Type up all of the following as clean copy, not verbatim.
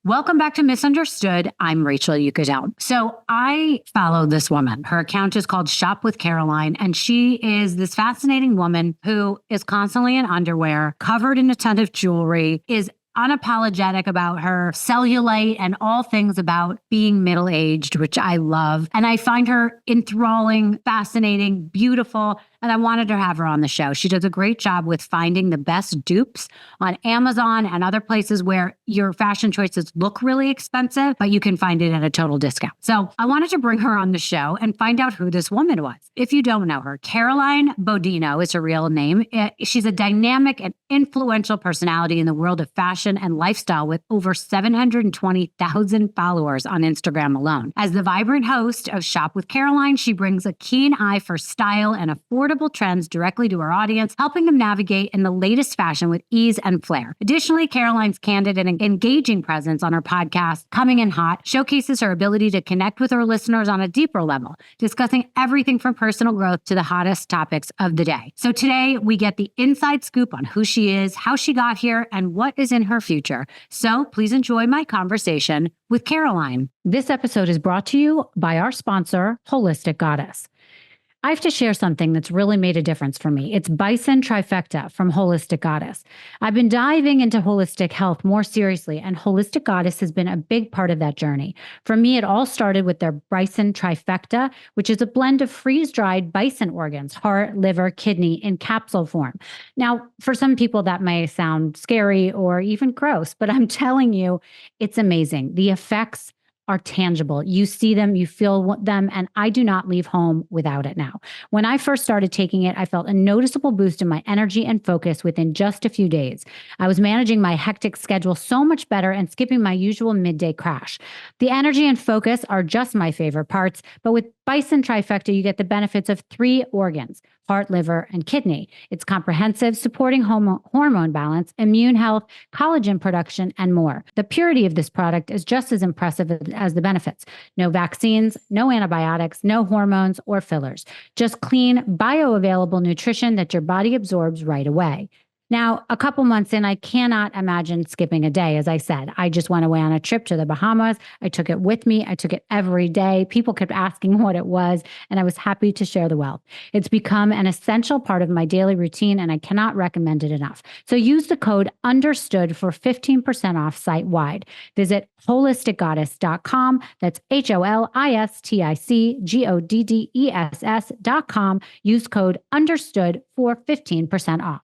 Welcome back to Misunderstood. I'm Rachel Yucadel. So I follow this woman. Her account is called Shop with Caroline, and she is this fascinating woman who is constantly in underwear, covered in a ton of jewelry, is unapologetic about her cellulite and all things about being middle-aged, which I love. And I find her enthralling, fascinating, beautiful. And I wanted to have her on the show. She does a great job with finding the best dupes on Amazon and other places where your fashion choices look really expensive, but you can find it at a total discount. So I wanted to bring her on the show and find out who this woman was. If you don't know her, Caroline Baudino is her real name. She's a dynamic and influential personality in the world of fashion and lifestyle with over 720,000 followers on Instagram alone. As the vibrant host of Shop with Caroline, she brings a keen eye for style and affordable trends directly to our audience, helping them navigate in the latest fashion with ease and flair. Additionally, Caroline's candid and engaging presence on her podcast, Coming in Hot, showcases her ability to connect with her listeners on a deeper level, discussing everything from personal growth to the hottest topics of the day. So today, we get the inside scoop on who she is, how she got here, and what is in her future. So please enjoy my conversation with Caroline. This episode is brought to you by our sponsor, Holistic Goddess. I have to share something that's really made a difference for me. It's Bison Trifecta from Holistic Goddess. I've been diving into holistic health more seriously, and Holistic Goddess has been a big part of that journey. For me, it all started with their Bison Trifecta, which is a blend of freeze-dried bison organs, heart, liver, kidney, in capsule form. Now, for some people, that may sound scary or even gross, but I'm telling you, it's amazing. The effects are tangible. You see them, you feel them, and I do not leave home without it now. When I first started taking it, I felt a noticeable boost in my energy and focus within just a few days. I was managing my hectic schedule so much better and skipping my usual midday crash. The energy and focus are just my favorite parts, but with Bison Trifecta, you get the benefits of 3 organs: heart, liver, and kidney. It's comprehensive, supporting hormone balance, immune health, collagen production, and more. The purity of this product is just as impressive as the benefits. No vaccines, no antibiotics, no hormones or fillers. Just clean, bioavailable nutrition that your body absorbs right away. Now, a couple months in, I cannot imagine skipping a day. As I said, I just went away on a trip to the Bahamas. I took it with me. I took it every day. People kept asking what it was, and I was happy to share the wealth. It's become an essential part of my daily routine, and I cannot recommend it enough. So use the code UNDERSTOOD for 15% off site-wide. Visit holisticgoddess.com. That's HOLISTICGODDESS.com. Use code UNDERSTOOD for 15% off.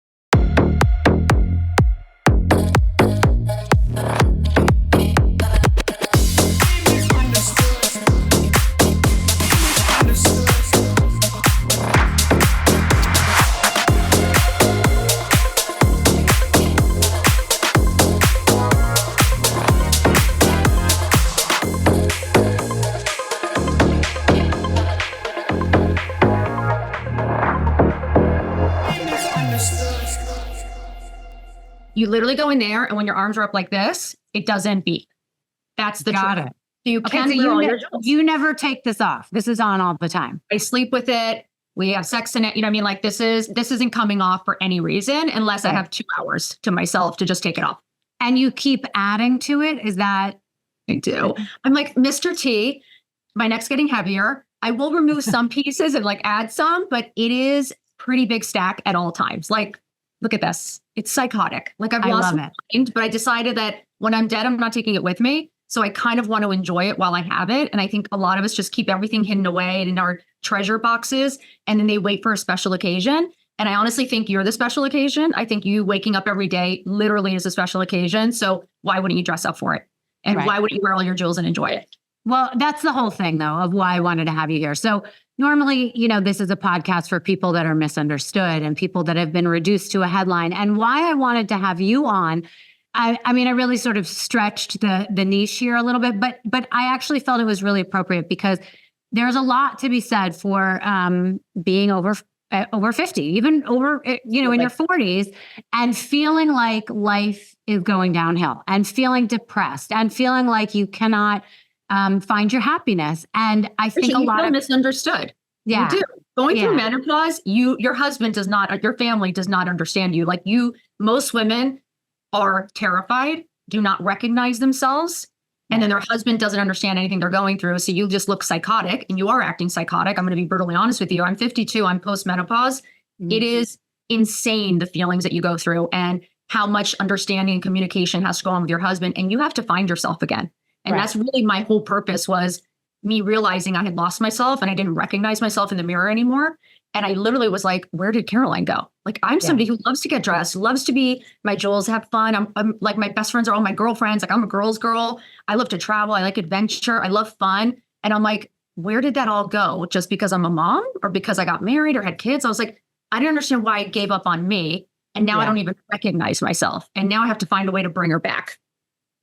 You literally go in there, and when your arms are up like this, it doesn't beat. That's the Got trick. it. You Okay, can so do all your jewels. you never take this off. This is on all the time. I sleep with it. We have sex in it. You know what I mean? Like this isn't coming off for any reason unless I have 2 hours to myself to just take it off. And you keep adding to it? Is that? I do. I'm like, Mr. T, my neck's getting heavier. I will remove some pieces and like add some, but it is pretty big stack at all times. Like, look at this. It's psychotic. Like I've lost my mind, but I decided that when I'm dead, I'm not taking it with me. So I kind of want to enjoy it while I have it. And I think a lot of us just keep everything hidden away in our treasure boxes, and then they wait for a special occasion. And I honestly think you're the special occasion. I think you waking up every day literally is a special occasion. So why wouldn't you dress up for it? And why wouldn't you wear all your jewels and enjoy it? Well, that's the whole thing, though, of why I wanted to have you here. So normally, this is a podcast for people that are misunderstood and people that have been reduced to a headline. And why I wanted to have you on, I mean, I really sort of stretched the niche here a little bit, but I actually felt it was really appropriate because there's a lot to be said for being over 50, even over, in your 40s, and feeling like life is going downhill and feeling depressed and feeling like you cannot find your happiness. And I think a lot of misunderstood. Yeah. You do. Going through menopause, your husband does not, your family does not understand you. Like most women are terrified do not recognize themselves. And then their husband doesn't understand anything they're going through. So you just look psychotic, and you are acting psychotic. I'm going to be brutally honest with you. I'm 52. I'm postmenopause. It is insane, the feelings that you go through and how much understanding and communication has to go on with your husband. And you have to find yourself again. And that's really my whole purpose, was me realizing I had lost myself and I didn't recognize myself in the mirror anymore. And I literally was like, where did Caroline go? Like, I'm somebody who loves to get dressed, loves to be my jewels, have fun. I'm like, my best friends are all my girlfriends. Like, I'm a girl's girl. I love to travel. I like adventure. I love fun. And I'm like, where did that all go? Just because I'm a mom, or because I got married or had kids? I was like, I didn't understand why it gave up on me. And now I don't even recognize myself. And now I have to find a way to bring her back.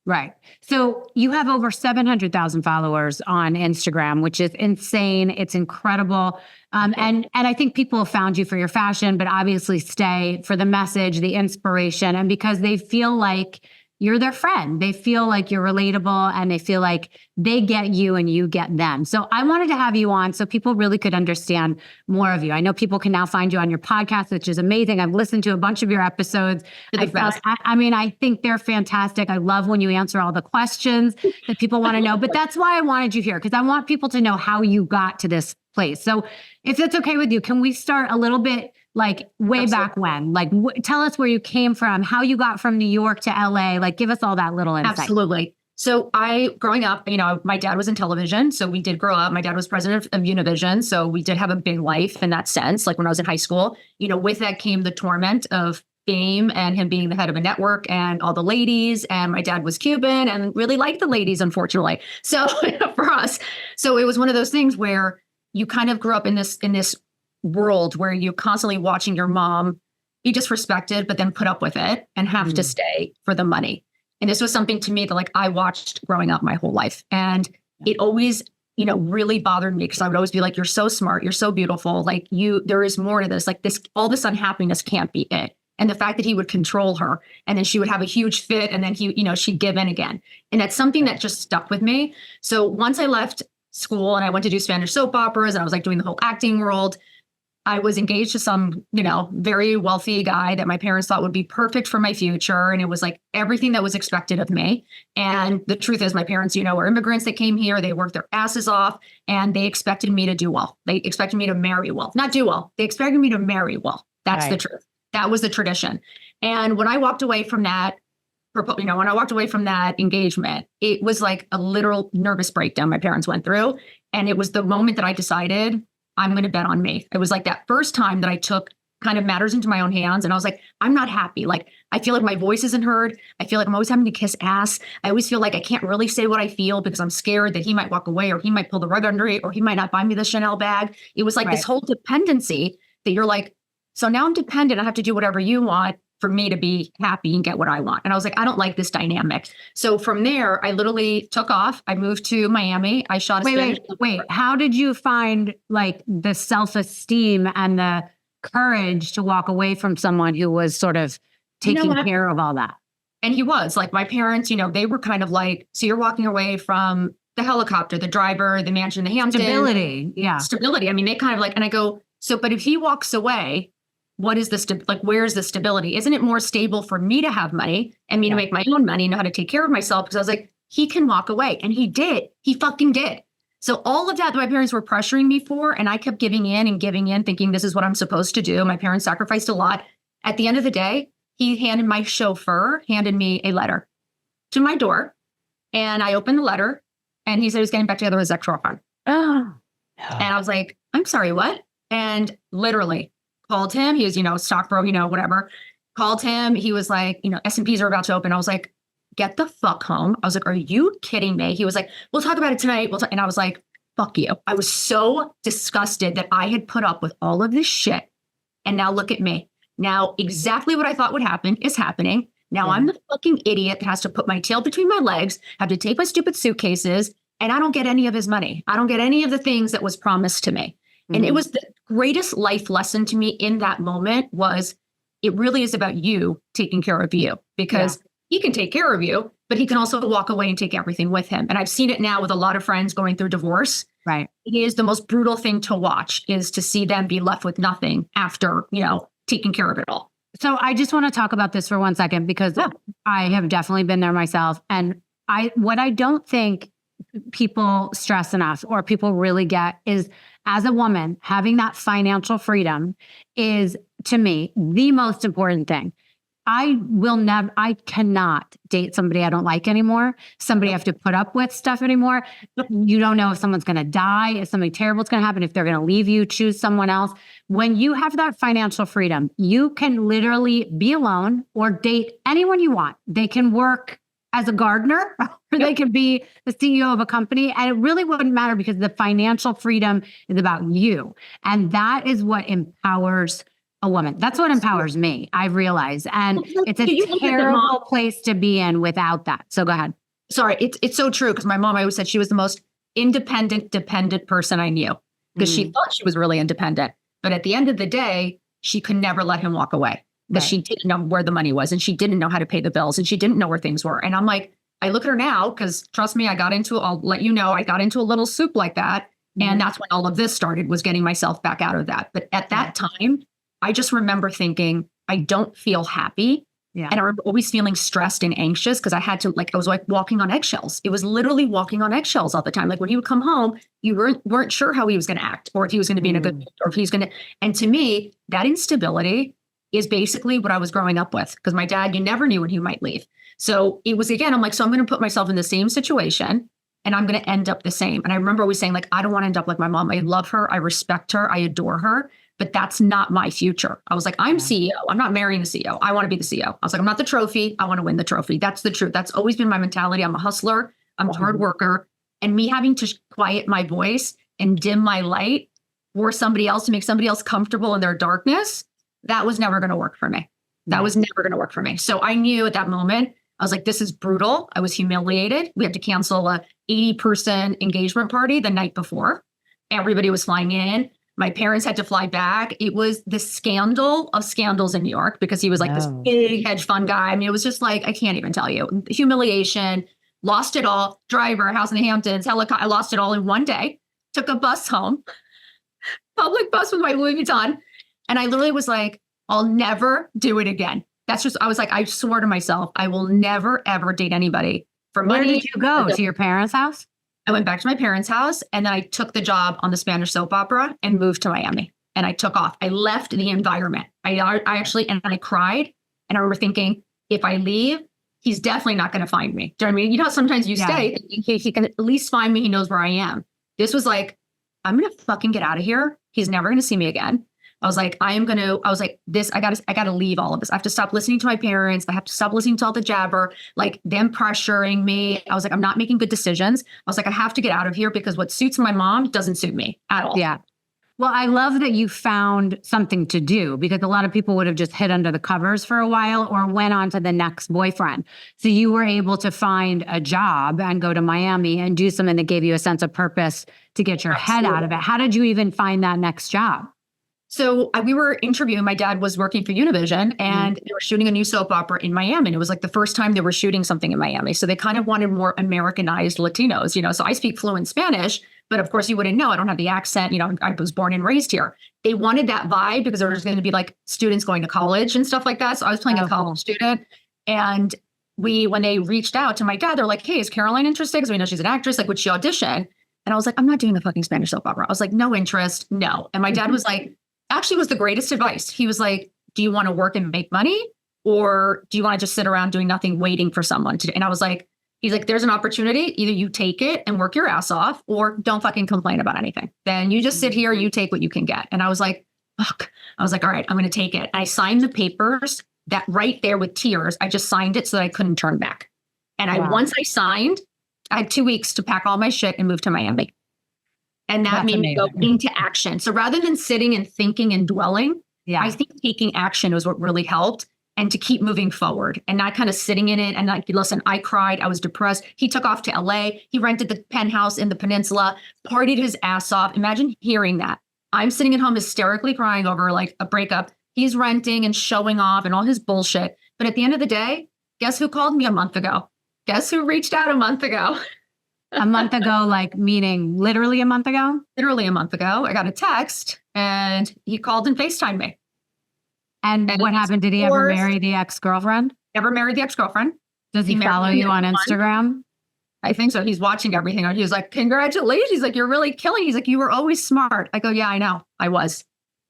Right. So you have over 700,000 followers on Instagram, which is insane. It's incredible. And I think people have found you for your fashion, but obviously stay for the message, the inspiration, and because they feel like you're their friend. They feel like you're relatable, and they feel like they get you and you get them. So I wanted to have you on so people really could understand more of you. I know people can now find you on your podcast, which is amazing. I've listened to a bunch of your episodes. I mean, I think they're fantastic. I love when you answer all the questions that people want to know, but that's why I wanted you here, because I want people to know how you got to this place. So if it's okay with you, can we start a little bit like way back when? Like, tell us where you came from, how you got from New York to LA. Like, give us all that little insight. Absolutely. So growing up, my dad was in television. So we did grow up. My dad was president of Univision. So we did have a big life in that sense. Like when I was in high school, with that came the torment of fame and him being the head of a network and all the ladies. And my dad was Cuban and really liked the ladies, unfortunately. So for us, so it was one of those things where you kind of grew up in this world where you're constantly watching your mom be disrespected, but then put up with it and have to stay for the money. And this was something to me that like I watched growing up my whole life. And it always, really bothered me, because I would always be like, you're so smart. You're so beautiful. Like there is more to this. Like this, all this unhappiness can't be it. And the fact that he would control her, and then she would have a huge fit, and then she'd give in again. And that's something that just stuck with me. So once I left school and I went to do Spanish soap operas, and I was like doing the whole acting world, I was engaged to some, very wealthy guy that my parents thought would be perfect for my future. And it was like everything that was expected of me. And the truth is, my parents, were immigrants that came here. They worked their asses off, and they expected me to do well. They expected me to marry well, not do well. They expected me to marry well. That's the truth. That was the tradition. And when I walked away from that, engagement, it was like a literal nervous breakdown my parents went through. And it was the moment that I decided I'm going to bet on me. It was like that first time that I took kind of matters into my own hands. And I was like, I'm not happy. Like, I feel like my voice isn't heard. I feel like I'm always having to kiss ass. I always feel like I can't really say what I feel because I'm scared that he might walk away, or he might pull the rug under it, or he might not buy me the Chanel bag. It was like this whole dependency that you're like, so now I'm dependent. I have to do whatever you want for me to be happy and get what I want. And I was like, I don't like this dynamic. So from there, I literally took off. I moved to Miami. I shot a Wait. How did you find like the self-esteem and the courage to walk away from someone who was sort of taking care of all that? And he was like, my parents, they were kind of like, so you're walking away from the helicopter, the driver, the mansion, the Hamptons. Stability. Yeah. Stability. I mean, they kind of like, and I go, so, but if he walks away, what is this? Where's the stability? Isn't it more stable for me to have money and me to make my own money, know how to take care of myself? Because I was like, he can walk away. And he did. He fucking did. So all of that my parents were pressuring me for, and I kept giving in, thinking this is what I'm supposed to do. My parents sacrificed a lot. At the end of the day, my chauffeur handed me a letter to my door, and I opened the letter, and he said he was getting back together with his ex-girlfriend. Oh. And I was like, I'm sorry, what? And literally called him. He was, stock bro, whatever. Called him. He was like, S&Ps are about to open. I was like, get the fuck home. I was like, are you kidding me? He was like, we'll talk about it tonight. And I was like, fuck you. I was so disgusted that I had put up with all of this shit. And now look at me. Now, exactly what I thought would happen is happening. Now I'm the fucking idiot that has to put my tail between my legs, have to take my stupid suitcases, and I don't get any of his money. I don't get any of the things that was promised to me. And it was the greatest life lesson to me in that moment was it really is about you taking care of you, because he can take care of you, but he can also walk away and take everything with him. And I've seen it now with a lot of friends going through divorce. Right. It is the most brutal thing to watch, is to see them be left with nothing after, taking care of it all. So I just want to talk about this for 1 second because Yeah. I have definitely been there myself. And what I don't think people stress enough or people really get is, as a woman, having that financial freedom is, to me, the most important thing. I cannot date somebody I don't like anymore. Somebody I have to put up with stuff anymore. You don't know if someone's going to die, if something terrible is going to happen, if they're going to leave you, choose someone else. When you have that financial freedom, you can literally be alone or date anyone you want. They can work as a gardener or they can be the CEO of a company. And it really wouldn't matter because the financial freedom is about you. And that is what empowers a woman. That's what empowers me, I've realized. And it's a terrible place to be in without that. So go ahead. Sorry, it's so true because my mom, I always said she was the most independent, dependent person I knew because she thought she was really independent. But at the end of the day, she could never let him walk away because she didn't know where the money was and she didn't know how to pay the bills and she didn't know where things were. And I'm like, I look at her now because trust me, I'll let you know, I got into a little soup like that. And that's when all of this started, was getting myself back out of that. But at that time, I just remember thinking, I don't feel happy. Yeah. And I remember always feeling stressed and anxious because I was like walking on eggshells. It was literally walking on eggshells all the time. Like when he would come home, you weren't sure how he was going to act or if he was going to be in a good mood or if he's going to. And to me, that instability is basically what I was growing up with because my dad, you never knew when he might leave. So it was, again, I'm like, so I'm going to put myself in the same situation and I'm going to end up the same. And I remember always saying, like, I don't want to end up like my mom. I love her. I respect her. I adore her. But that's not my future. I was like, I'm CEO. I'm not marrying the CEO. I want to be the CEO. I was like, I'm not the trophy. I want to win the trophy. That's the truth. That's always been my mentality. I'm a hustler. I'm a hard worker. And me having to quiet my voice and dim my light for somebody else to make somebody else comfortable in their darkness, that was never going to work for me. That was never going to work for me. So I knew at that moment, I was like, this is brutal. I was humiliated. We had to cancel a 80-person engagement party the night before. Everybody was flying in. My parents had to fly back. It was the scandal of scandals in New York because he was like this big hedge fund guy. I mean, it was just like, I can't even tell you. Humiliation, lost it all. Driver, house in the Hamptons, helicopter. I lost it all in one day. Took a bus home, public bus with my Louis Vuitton. And I literally was like, I'll never do it again. I was like, I swore to myself, I will never, ever date anybody for money. Where did you go? To your parents' house? I went back to my parents' house and then I took the job on the Spanish soap opera and moved to Miami and I took off. I left the environment. I cried and I remember thinking, if I leave, he's definitely not going to find me. Do you know what I mean? You know, sometimes you stay, he can at least find me. He knows where I am. This was like, I'm going to fucking get out of here. He's never going to see me again. I was like, I got to leave all of this. I have to stop listening to my parents. I have to stop listening to all the jabber, like them pressuring me. I was like, I'm not making good decisions. I was like, I have to get out of here because what suits my mom doesn't suit me at all. Yeah. Well, I love that you found something to do because a lot of people would have just hid under the covers for a while or went on to the next boyfriend. So you were able to find a job and go to Miami and do something that gave you a sense of purpose to get your head out of it. How did you even find that next job? So we were interviewing, my dad was working for Univision and they were shooting a new soap opera in Miami. And it was like the first time they were shooting something in Miami. So they kind of wanted more Americanized Latinos, you know, so I speak fluent Spanish, but of course you wouldn't know. I don't have the accent, you know, I was born and raised here. They wanted that vibe because there was going to be like students going to college and stuff like that. So I was playing a college student and when they reached out to my dad, they're like, hey, is Caroline interested? Because we know she's an actress, like would she audition? And I was like, I'm not doing the fucking Spanish soap opera. I was like, no interest, no. And my dad was like, actually was the greatest advice. He was like, do you want to work and make money? Or do you want to just sit around doing nothing, waiting for someone to do? And I was like, he's like, there's an opportunity. Either you take it and work your ass off or don't fucking complain about anything. Then you just sit here, you take what you can get. And I was like, fuck. I was like, all right, I'm going to take it. And I signed the papers that right there with tears. I just signed it so that I couldn't turn back. And once I signed, I had 2 weeks to pack all my shit and move to Miami. And that made me go into action. So rather than sitting and thinking and dwelling, I think taking action was what really helped and to keep moving forward and not kind of sitting in it. And like, listen, I cried. I was depressed. He took off to LA. He rented the penthouse in the peninsula, partied his ass off. Imagine hearing that. I'm sitting at home hysterically crying over like a breakup. He's renting and showing off and all his bullshit. But at the end of the day, guess who called me a month ago? Guess who reached out a month ago? A month ago, like meaning literally a month ago? Literally a month ago. I got a text and he called and FaceTimed me. And what happened? Did he ever marry the ex-girlfriend? Never married the ex-girlfriend. Does he follow you on Instagram? I think so. He's watching everything. He was like, congratulations. He's like, you're really killing. He's like, you were always smart. I go, yeah, I know. I was.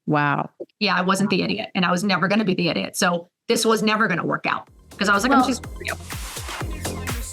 Wow. Yeah, I wasn't the idiot. And I was never going to be the idiot. So this was never going to work out because I was like, I'm just for you.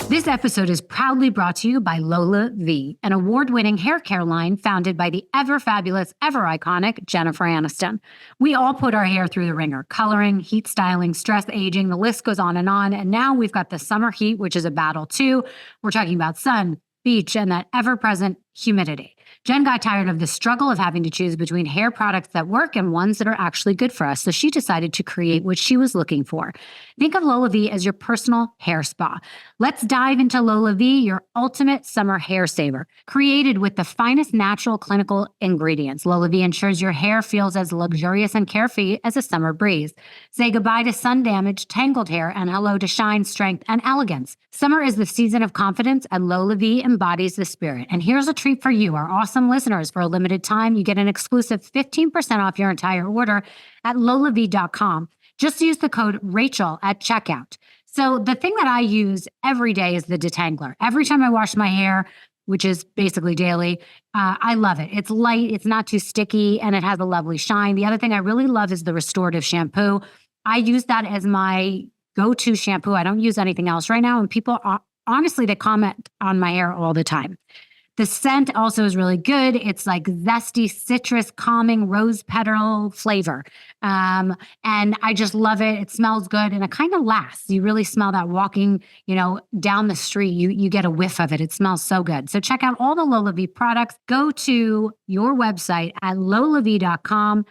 This episode is proudly brought to you by LOLAVIE, an award-winning hair care line founded by the ever-fabulous, ever-iconic Jennifer Aniston. We all put our hair through the ringer, coloring, heat styling, stress aging, the list goes on. And now we've got the summer heat, which is a battle too. We're talking about sun, beach, and that ever-present humidity. Jen got tired of the struggle of having to choose between hair products that work and ones that are actually good for us. So she decided to create what she was looking for. Think of LOLAVIE as your personal hair spa. Let's dive into LOLAVIE, your ultimate summer hair saver. Created with the finest natural clinical ingredients, LOLAVIE ensures your hair feels as luxurious and carefree as a summer breeze. Say goodbye to sun-damaged, tangled hair and hello to shine, strength, and elegance. Summer is the season of confidence, and LOLAVIE embodies the spirit. And here's a treat for you, our awesome listeners. For a limited time, you get an exclusive 15% off your entire order at LOLAVIE.com. Just use the code Rachel at checkout. So the thing that I use every day is the detangler. Every time I wash my hair, which is basically daily, I love it. It's light, it's not too sticky, and it has a lovely shine. The other thing I really love is the restorative shampoo. I use that as my go-to shampoo. I don't use anything else right now. And people, honestly, they comment on my hair all the time. The scent also is really good. It's like zesty, citrus, calming, rose petal flavor. And I just love it. It smells good and it kind of lasts. You really smell that walking, down the street. You get a whiff of it. It smells so good. So check out all the LOLAVIE products. Go to your website at LOLAVIE.com.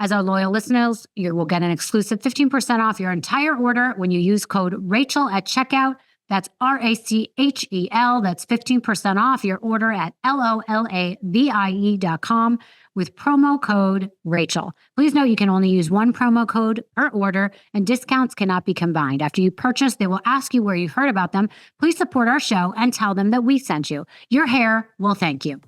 As our loyal listeners, you will get an exclusive 15% off your entire order when you use code Rachel at checkout. That's RACHEL. That's 15% off your order at LOLAVIE.com with promo code Rachel. Please note you can only use one promo code per order and discounts cannot be combined. After you purchase, they will ask you where you heard about them. Please support our show and tell them that we sent you. Your hair will thank you.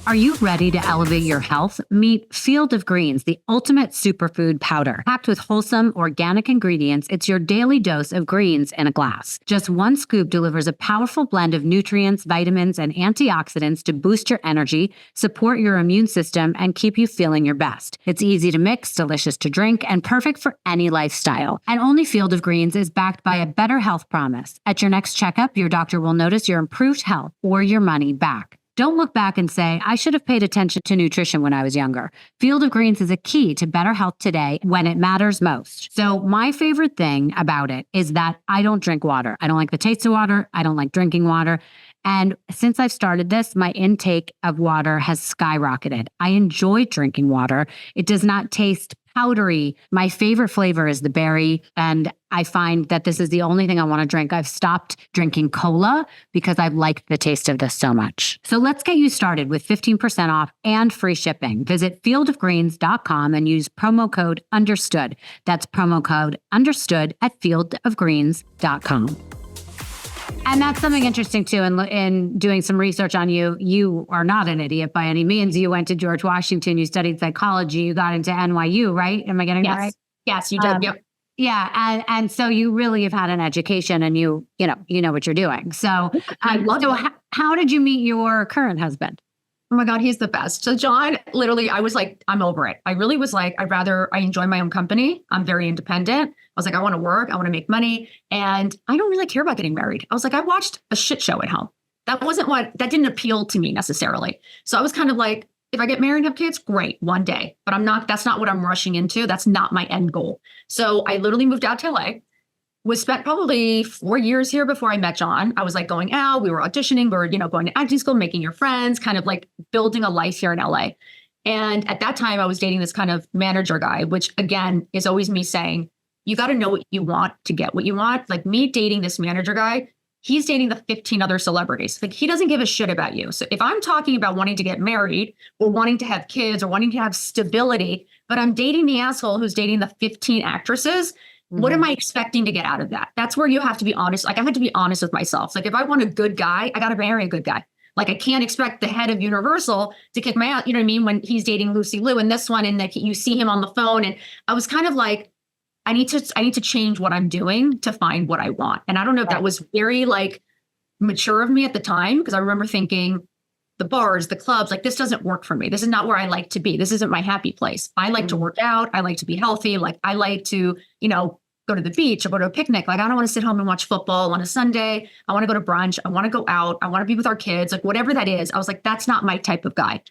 Are you ready to elevate your health? Meet Field of Greens, the ultimate superfood powder. Packed with wholesome, organic ingredients, it's your daily dose of greens in a glass. Just one scoop delivers a powerful blend of nutrients, vitamins, and antioxidants to boost your energy, support your immune system, and keep you feeling your best. It's easy to mix, delicious to drink, and perfect for any lifestyle. And only Field of Greens is backed by a better health promise. At your next checkup, your doctor will notice your improved health or your money back. Don't look back and say, I should have paid attention to nutrition when I was younger. Field of Greens is a key to better health today when it matters most. So my favorite thing about it is that I don't drink water. I don't like the taste of water. I don't like drinking water. And since I've started this, my intake of water has skyrocketed. I enjoy drinking water. It does not taste powdery. My favorite flavor is the berry. And I find that this is the only thing I want to drink. I've stopped drinking cola because I've liked the taste of this so much. So let's get you started with 15% off and free shipping. Visit fieldofgreens.com and use promo code UNDERSTOOD. That's promo code UNDERSTOOD at fieldofgreens.com. And that's something interesting too. In doing some research on you, you are not an idiot by any means. You went to George Washington, you studied psychology, you got into NYU, right? Am I getting that right? Yes, you did. Yep. Yeah. And so you really have had an education and you know what you're doing. So, how did you meet your current husband? Oh my God, he's the best. So John, literally, I was like, I'm over it. I really was like, I enjoy my own company. I'm very independent. I was like, I want to work. I want to make money. And I don't really care about getting married. I was like, I watched a shit show at home. That didn't appeal to me necessarily. So I was kind of like, if I get married and have kids, great, one day. But that's not what I'm rushing into. That's not my end goal. So I literally moved out to LA. Spent probably 4 years here before I met John. I was like going out, we were auditioning, we were, going to acting school, making your friends, kind of like building a life here in LA. And at that time I was dating this kind of manager guy, which again is always me saying, you got to know what you want to get what you want. Like me dating this manager guy, he's dating the 15 other celebrities. Like he doesn't give a shit about you. So if I'm talking about wanting to get married or wanting to have kids or wanting to have stability, but I'm dating the asshole who's dating the 15 actresses, what am I expecting to get out of that? That's where you have to be honest. Like I had to be honest with myself. Like if I want a good guy, I got to marry a good guy. Like, I can't expect the head of Universal to kick my ass, you know what I mean? When he's dating Lucy Liu and this one, and like you see him on the phone. And I was kind of like, I need to change what I'm doing to find what I want. And I don't know if that was very like mature of me at the time, because I remember thinking the bars, the clubs, like, this doesn't work for me. This is not where I like to be. This isn't my happy place. I like to work out. I like to be healthy. Like, I like to, you know, go to the beach or go to a picnic. Like, I don't want to sit home and watch football on a Sunday. I want to go to brunch. I want to go out. I want to be with our kids, like whatever that is. I was like, that's not my type of guy.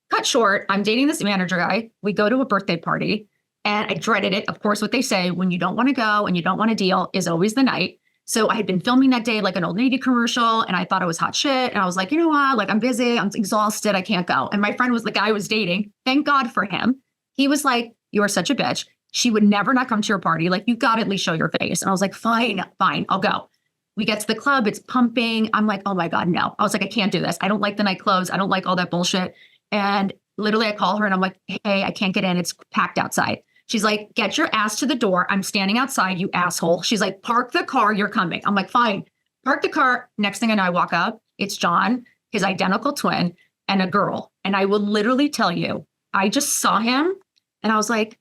Cut short, I'm dating this manager guy. We go to a birthday party and I dreaded it. Of course, what they say when you don't want to go and you don't want to deal is always the night. So I had been filming that day like an Old Navy commercial, and I thought it was hot shit. And I was like, you know what? Like, I'm busy. I'm exhausted. I can't go. And my friend was the guy I was dating. Thank God for him. He was like, you are such a bitch. She would never not come to your party. Like, you got to at least show your face. And I was like, fine, I'll go. We get to the club. It's pumping. I'm like, oh my God, no. I was like, I can't do this. I don't like the nightclubs. I don't like all that bullshit. And literally I call her and I'm like, hey, I can't get in. It's packed outside. She's like, get your ass to the door. I'm standing outside, you asshole. She's like, park the car. You're coming. I'm like, fine. Park the car. Next thing I know, I walk up. It's John, his identical twin, and a girl. And I will literally tell you, I just saw him and I was like,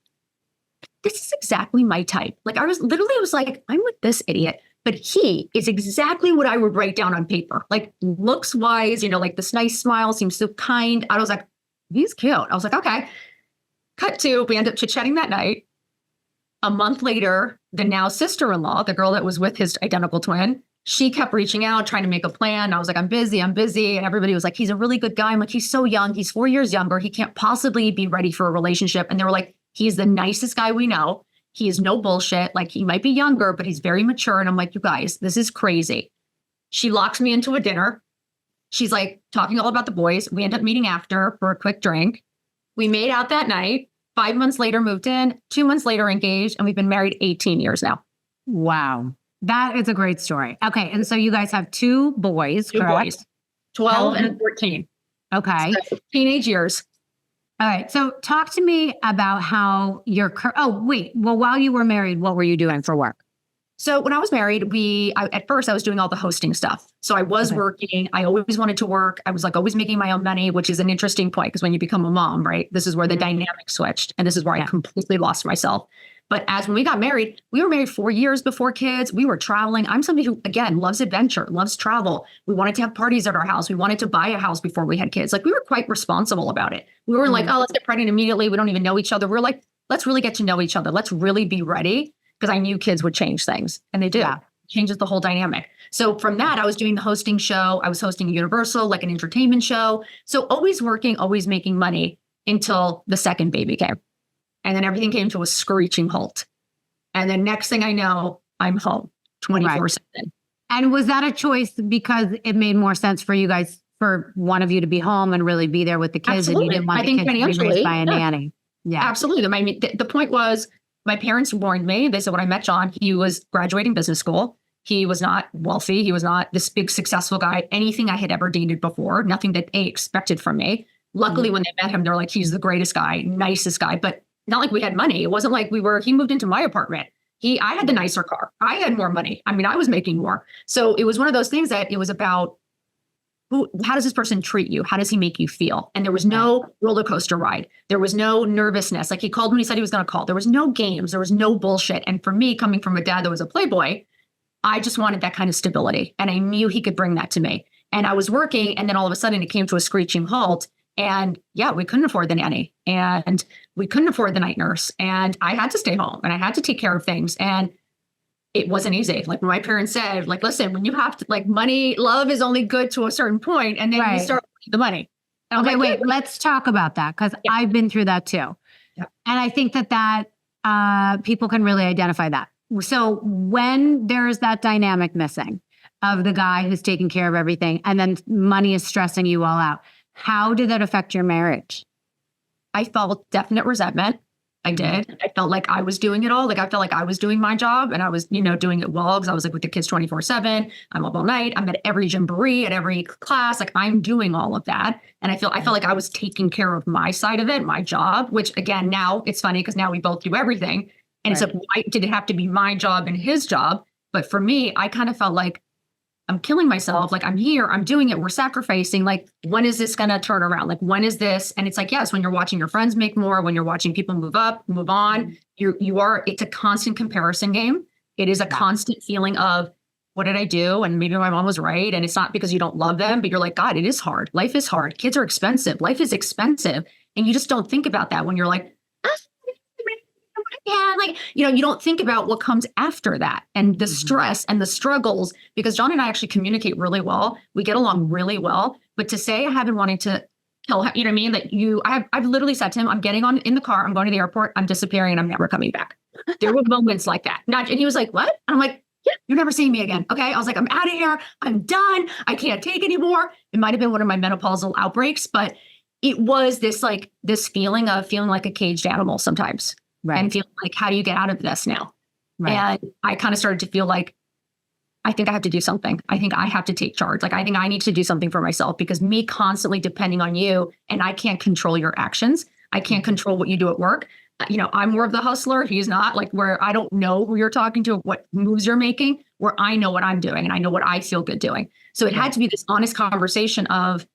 this is exactly my type. Like, I was like, I'm with this idiot, but he is exactly what I would write down on paper. Like, looks wise, you know, like this nice smile, seems so kind. I was like, he's cute. I was like, okay. Cut to, we end up chit-chatting that night. A month later, the now sister-in-law, the girl that was with his identical twin, she kept reaching out, trying to make a plan. I was like, I'm busy. And everybody was like, he's a really good guy. I'm like, he's so young. He's 4 years younger. He can't possibly be ready for a relationship. And they were like, he's the nicest guy we know. He is no bullshit. Like, he might be younger, but he's very mature. And I'm like, you guys, this is crazy. She locks me into a dinner. She's like talking all about the boys. We end up meeting after for a quick drink. We made out that night. 5 months later, moved in. 2 months later, engaged. And we've been married 18 years now. Wow. That is a great story. Okay. And so you guys have two boys, Two correct? boys, 12 and 14. Okay. So teenage years. All right. So talk to me about how while you were married, what were you doing for work? So when I was married, at first I was doing all the hosting stuff. So I was working. I always wanted to work. I was like always making my own money, which is an interesting point because when you become a mom, right, this is where the dynamic switched. And this is where I completely lost myself. But when we got married, we were married 4 years before kids. We were traveling. I'm somebody who, again, loves adventure, loves travel. We wanted to have parties at our house. We wanted to buy a house before we had kids. Like, we were quite responsible about it. We were like, oh, let's get pregnant immediately. We don't even know each other. We're like, let's really get to know each other. Let's really be ready. Because I knew kids would change things. And they do. Yeah. Changes the whole dynamic. So from that, I was doing the hosting show. I was hosting a Universal, like an entertainment show. So always working, always making money until the second baby came. And then everything came to a screeching halt. And then next thing I know, I'm home 24/7. And was that a choice because it made more sense for you guys, for one of you to be home and really be there with the kids? Absolutely. And you didn't want the kids to be raised by a nanny? Yeah, absolutely. I mean, the point was, my parents warned me. They said when I met John, he was graduating business school. He was not wealthy. He was not this big successful guy, anything I had ever dated before, nothing that they expected from me. Luckily, when they met him, they're like, he's the greatest guy, nicest guy, but not like we had money. It wasn't like he moved into my apartment. I had the nicer car. I had more money. I mean, I was making more. So it was one of those things that it was about, how does this person treat you? How does he make you feel? And there was no roller coaster ride. There was no nervousness. Like, he called when he said he was going to call. There was no games. There was no bullshit. And for me, coming from a dad that was a playboy, I just wanted that kind of stability. And I knew he could bring that to me. And I was working. And then all of a sudden it came to a screeching halt. And yeah, we couldn't afford the nanny and we couldn't afford the night nurse. And I had to stay home and I had to take care of things. And it wasn't easy. Like, when my parents said, like, listen, when you have to, like, money, love is only good to a certain point, and then you start the money. And okay, wait, let's talk about that, because I've been through that too. Yeah. And I think that people can really identify that. So when there's that dynamic missing of the guy who's taking care of everything and then money is stressing you all out, how did that affect your marriage? I felt definite resentment. I did. I felt like I was doing it all. Like, I felt like I was doing my job and I was, doing it well, because I was like with the kids 24/7. I'm up all night. I'm at every jamboree, at every class. Like, I'm doing all of that. And I felt like I was taking care of my side of it, my job, which, again, now it's funny because now we both do everything. And it's like, why did it have to be my job and his job? But for me, I kind of felt like I'm killing myself. Like I'm here, I'm doing it. We're sacrificing. Like, when is this going to turn around? Like, when is this? And it's like, yes, when you're watching your friends make more, when you're watching people move up, move on, it's a constant comparison game. It is a constant feeling of, what did I do? And maybe my mom was right. And it's not because you don't love them, but you're like, God, it is hard. Life is hard. Kids are expensive. Life is expensive. And you just don't think about that when you're like, yeah, like, you don't think about what comes after that and the stress and the struggles, because John and I actually communicate really well. We get along really well. But to say I have been wanting to kill, you know what I mean? That I've literally said to him, I'm getting on in the car, I'm going to the airport, I'm disappearing, and I'm never coming back. There were moments like that. And he was like, what? And I'm like, yeah, you're never seeing me again. Okay. I was like, I'm out of here. I'm done. I can't take anymore. It might've been one of my menopausal outbreaks, but it was this feeling of feeling like a caged animal sometimes. Right. And feeling like, how do you get out of this now? Right. And I kind of started to feel like, I think I have to do something. I think I have to take charge. Like, I think I need to do something for myself, because me constantly depending on you, and I can't control your actions. I can't control what you do at work. I'm more of the hustler. He's not, like, where I don't know who you're talking to, what moves you're making, where I know what I'm doing and I know what I feel good doing. So it had to be this honest conversation of,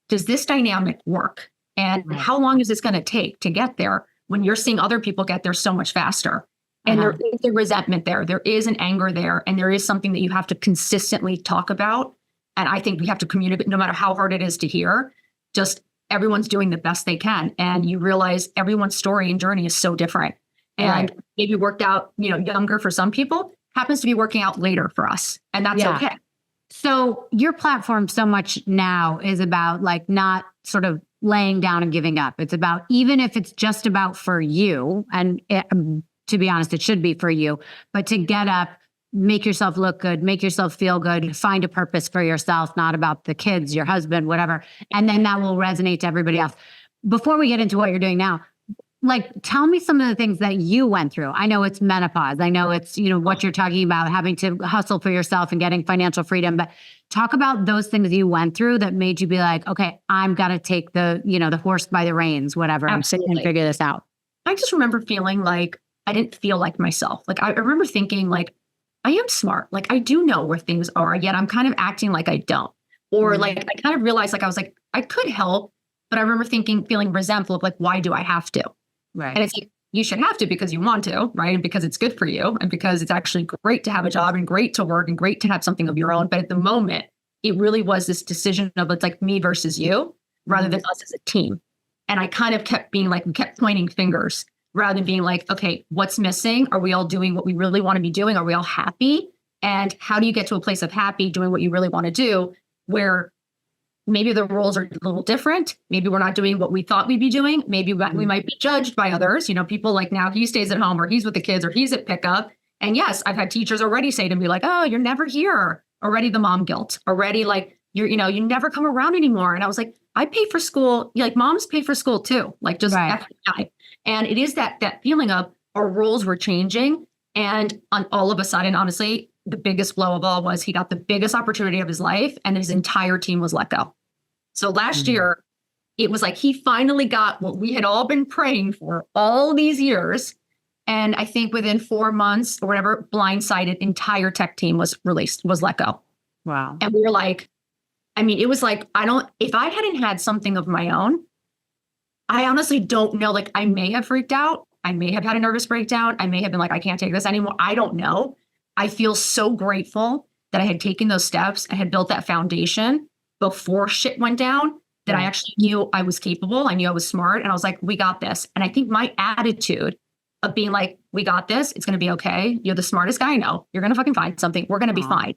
does this dynamic work? And how long is this going to take to get there when you're seeing other people get there so much faster? And there is a resentment there. There is an anger there. And there is something that you have to consistently talk about. And I think we have to communicate, no matter how hard it is to hear, just everyone's doing the best they can. And you realize everyone's story and journey is so different. And maybe worked out, younger for some people, happens to be working out later for us. And that's okay. So your platform so much now is about, like, not sort of laying down and giving up. It's about, even if it's just about for you, and to be honest, it should be for you, but to get up, make yourself look good, make yourself feel good, find a purpose for yourself, not about the kids, your husband, whatever. And then that will resonate to everybody else. Before we get into what you're doing now, like, tell me some of the things that you went through. I know it's menopause. I know it's, what you're talking about, having to hustle for yourself and getting financial freedom, but talk about those things you went through that made you be like, okay, I'm got to take the horse by the reins, whatever, and figure this out. I just remember feeling like I didn't feel like myself. Like, I remember thinking, like, I am smart. Like, I do know where things are, yet I'm kind of acting like I don't. Or like, I kind of realized, like, I was like, I could help, but I remember feeling resentful of, like, why do I have to? Right. And it's like, you should have to because you want to, right? And because it's good for you, and because it's actually great to have a job and great to work and great to have something of your own. But at the moment, it really was this decision of, it's like me versus you, rather than us as a team. And I kind of kept being like, we kept pointing fingers rather than being like, okay, what's missing? Are we all doing what we really want to be doing? Are we all happy? And how do you get to a place of happy doing what you really want to do, where maybe the roles are a little different? Maybe we're not doing what we thought we'd be doing. Maybe we might be judged by others. People, like, now he stays at home, or he's with the kids, or he's at pickup. And yes, I've had teachers already say to me, like, oh, you're never here. Already the mom guilt. Already, like, you never come around anymore. And I was like, I pay for school. Like, moms pay for school too. Like, just FYI. And it is that feeling of our roles were changing. And on all of a sudden, honestly, the biggest blow of all was he got the biggest opportunity of his life, and his entire team was let go. So last year, it was like he finally got what we had all been praying for all these years. And I think within 4 months or whatever, blindsided entire tech team was let go. Wow. And we were like, it was like, if I hadn't had something of my own, I honestly don't know. Like, I may have freaked out. I may have had a nervous breakdown. I may have been like, I can't take this anymore. I don't know. I feel so grateful that I had taken those steps and had built that foundation before shit went down, that I actually knew I was capable. I knew I was smart. And I was like, we got this. And I think my attitude of being like, we got this, it's going to be okay. You're the smartest guy I know. You're going to fucking find something. We're going to be fine.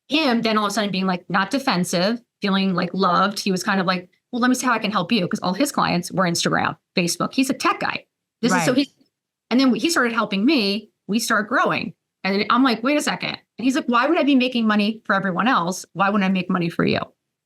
Him then all of a sudden being like, not defensive, feeling like loved. He was kind of like, well, let me see how I can help you. Because all his clients were Instagram, Facebook. He's a tech guy. And then he started helping me. We started growing. And I'm like, wait a second. And he's like, why would I be making money for everyone else? Why wouldn't I make money for you?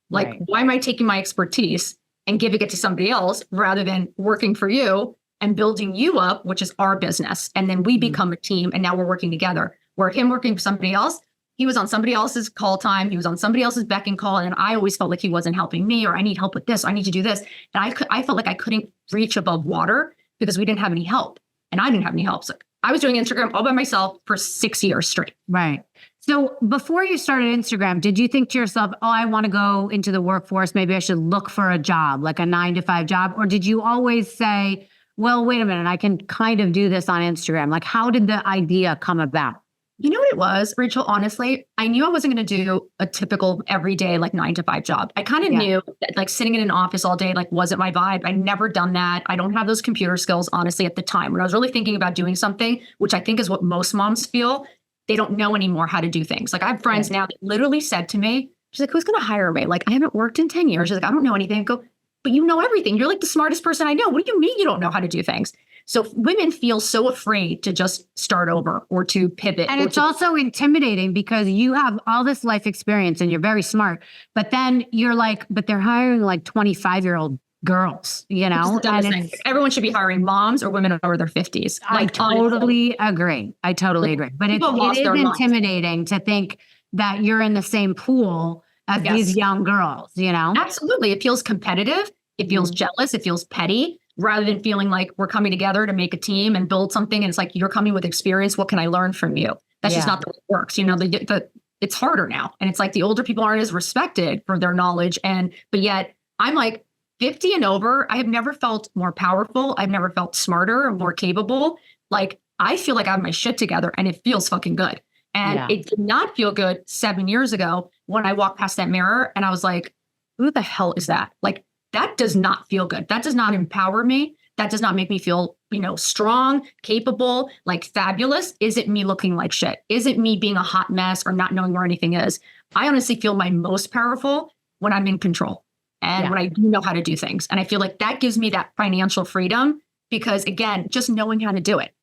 Like, why am I taking my expertise and giving it to somebody else rather than working for you and building you up, which is our business? And then we become a team, and now we're working together. Where him working for somebody else, he was on somebody else's call time. He was on somebody else's beck and call. And I always felt like he wasn't helping me, or I need help with this. Or I need to do this. And I felt like I couldn't reach above water because we didn't have any help, and I didn't have any help. So I was doing Instagram all by myself for 6 years straight. Right. So before you started Instagram, did you think to yourself, oh, I want to go into the workforce. Maybe I should look for a job, like a 9-to-5 job? Or did you always say, well, wait a minute, I can kind of do this on Instagram? Like, how did the idea come about? You know what it was, Rachel? Honestly, I knew I wasn't going to do a typical everyday, like 9-to-5 job. I kind of knew that like sitting in an office all day, like wasn't my vibe. I'd never done that. I don't have those computer skills, honestly, at the time when I was really thinking about doing something, which I think is what most moms feel. They don't know anymore how to do things. Like I have friends now that literally said to me, she's like, who's going to hire me? Like I haven't worked in 10 years. She's like, I don't know anything. I go, but you know everything. You're like the smartest person I know. What do you mean you don't know how to do things? So women feel so afraid to just start over or to pivot. And it's also intimidating because you have all this life experience and you're very smart, but then you're like, but they're hiring like 25-year-old girls, you know? And everyone should be hiring moms or women over their 50s. I totally agree. I totally agree. But it is intimidating to think that you're in the same pool as these young girls, you know? Absolutely. It feels competitive. It feels jealous. It feels petty. Rather than feeling like we're coming together to make a team and build something. And it's like, you're coming with experience. What can I learn from you? That's just not the way it works. You know, it's harder now. And it's like the older people aren't as respected for their knowledge. But yet I'm like 50 and over, I have never felt more powerful. I've never felt smarter or more capable. Like I feel like I have my shit together and it feels fucking good. And it did not feel good 7 years ago when I walked past that mirror and I was like, who the hell is that? Like, that does not feel good. That does not empower me. That does not make me feel, you know, strong, capable, like fabulous. Is it me looking like shit? Is it me being a hot mess or not knowing where anything is? I honestly feel my most powerful when I'm in control and when I do know how to do things. And I feel like that gives me that financial freedom because again, just knowing how to do it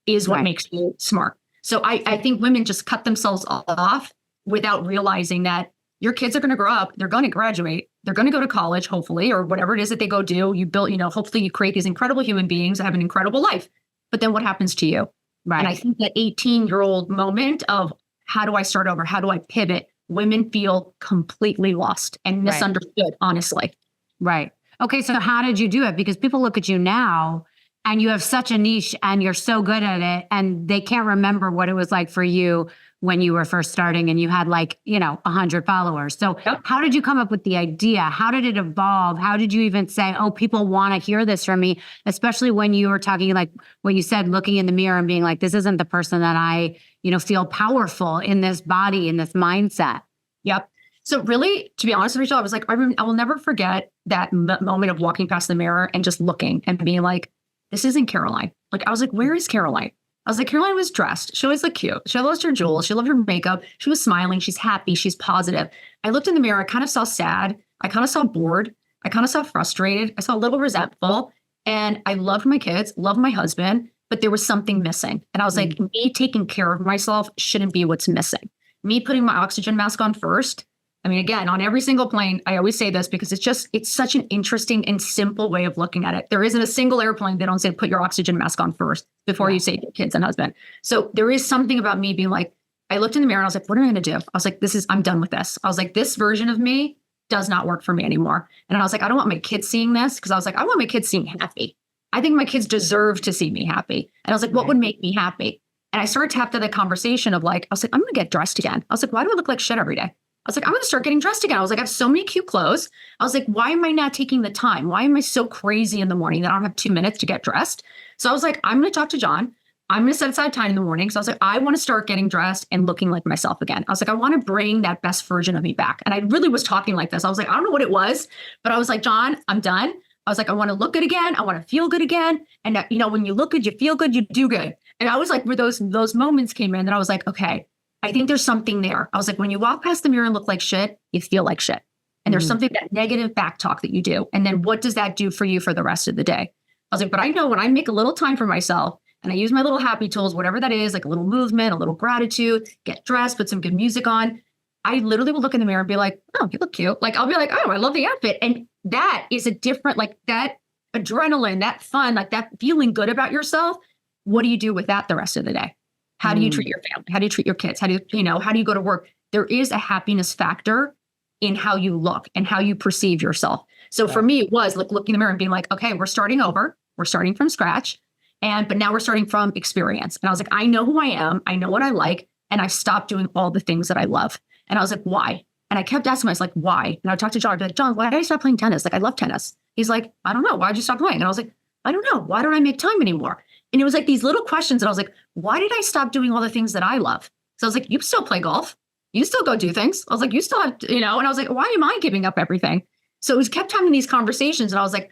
is what makes you smart. So I think women just cut themselves off without realizing that your kids are going to grow up. They're going to graduate. They're going to go to college, hopefully, or whatever it is that they go do. You build, you know, hopefully you create these incredible human beings that have an incredible life. But then what happens to you? Right. And I think that 18-year-old moment of how do I start over? How do I pivot? Women feel completely lost and misunderstood, honestly. Right. Okay. So how did you do it? Because people look at you now and you have such a niche and you're so good at it and they can't remember what it was like for you when you were first starting and you had like, you know, 100 followers. So how did you come up with the idea? How did it evolve? How did you even say, oh, people want to hear this from me? Especially when you were talking like what you said, looking in the mirror and being like, this isn't the person that I, you know, feel powerful in this body, in this mindset. Yep. So really, to be honest with Rachel, I was like, I will never forget that moment of walking past the mirror and just looking and being like, this isn't Caroline. Like, I was like, where is Caroline? I was like, Caroline was dressed. She always looked cute. She lost her jewels. She loved her makeup. She was smiling. She's happy. She's positive. I looked in the mirror. I kind of saw sad. I kind of saw bored. I kind of saw frustrated. I saw a little resentful. And I loved my kids, loved my husband, but there was something missing. And I was like, me taking care of myself shouldn't be what's missing. Me putting my oxygen mask on first. I mean, again, on every single plane, I always say this because it's such an interesting and simple way of looking at it. There isn't a single airplane that don't say put your oxygen mask on first before you save your kids and husband. So there is something about me being like, I looked in the mirror and I was like, what am I going to do? I was like, I'm done with this. I was like, this version of me does not work for me anymore. And I was like, I don't want my kids seeing this because I was like, I want my kids seeing happy. I think my kids deserve to see me happy. And I was like, what would make me happy? And I started to have that conversation of like, I was like, I'm going to get dressed again. I was like, why do I look like shit every day? I was like, I'm going to start getting dressed again. I was like, I have so many cute clothes. I was like, why am I not taking the time? Why am I so crazy in the morning that I don't have 2 minutes to get dressed? So I was like, I'm going to talk to John. I'm going to set aside time in the morning. So I was like, I want to start getting dressed and looking like myself again. I was like, I want to bring that best version of me back. And I really was talking like this. I was like, I don't know what it was, but I was like, John, I'm done. I was like, I want to look good again. I want to feel good again. And you know, when you look good, you feel good, you do good. And I was like, where those moments came in that I was like, okay, I think there's something there. I was like, when you walk past the mirror and look like shit, you feel like shit. And there's something, that negative back talk that you do. And then what does that do for you for the rest of the day? I was like, but I know when I make a little time for myself and I use my little happy tools, whatever that is, like a little movement, a little gratitude, get dressed, put some good music on. I literally will look in the mirror and be like, oh, you look cute. Like, I'll be like, oh, I love the outfit. And that is a different, like that adrenaline, that fun, like that feeling good about yourself. What do you do with that the rest of the day? How do you treat your family? How do you treat your kids? How do you go to work? There is a happiness factor in how you look and how you perceive yourself. So for me, it was like looking in the mirror and being like, okay, we're starting over. We're starting from scratch. But now we're starting from experience. And I was like, I know who I am. I know what I like. and I stopped doing all the things that I love. And I was like, why? And I kept asking myself, like, why? And I would talk to John, I'd be like, John, why did I stop playing tennis? Like, I love tennis. He's like, I don't know. Why'd you stop playing? And I was like, I don't know. Why don't I make time anymore? And it was like these little questions. And I was like, why did I stop doing all the things that I love? So I was like, you still play golf. You still go do things. I was like, you still have, and I was like, why am I giving up everything? So it was kept having these conversations. And I was like,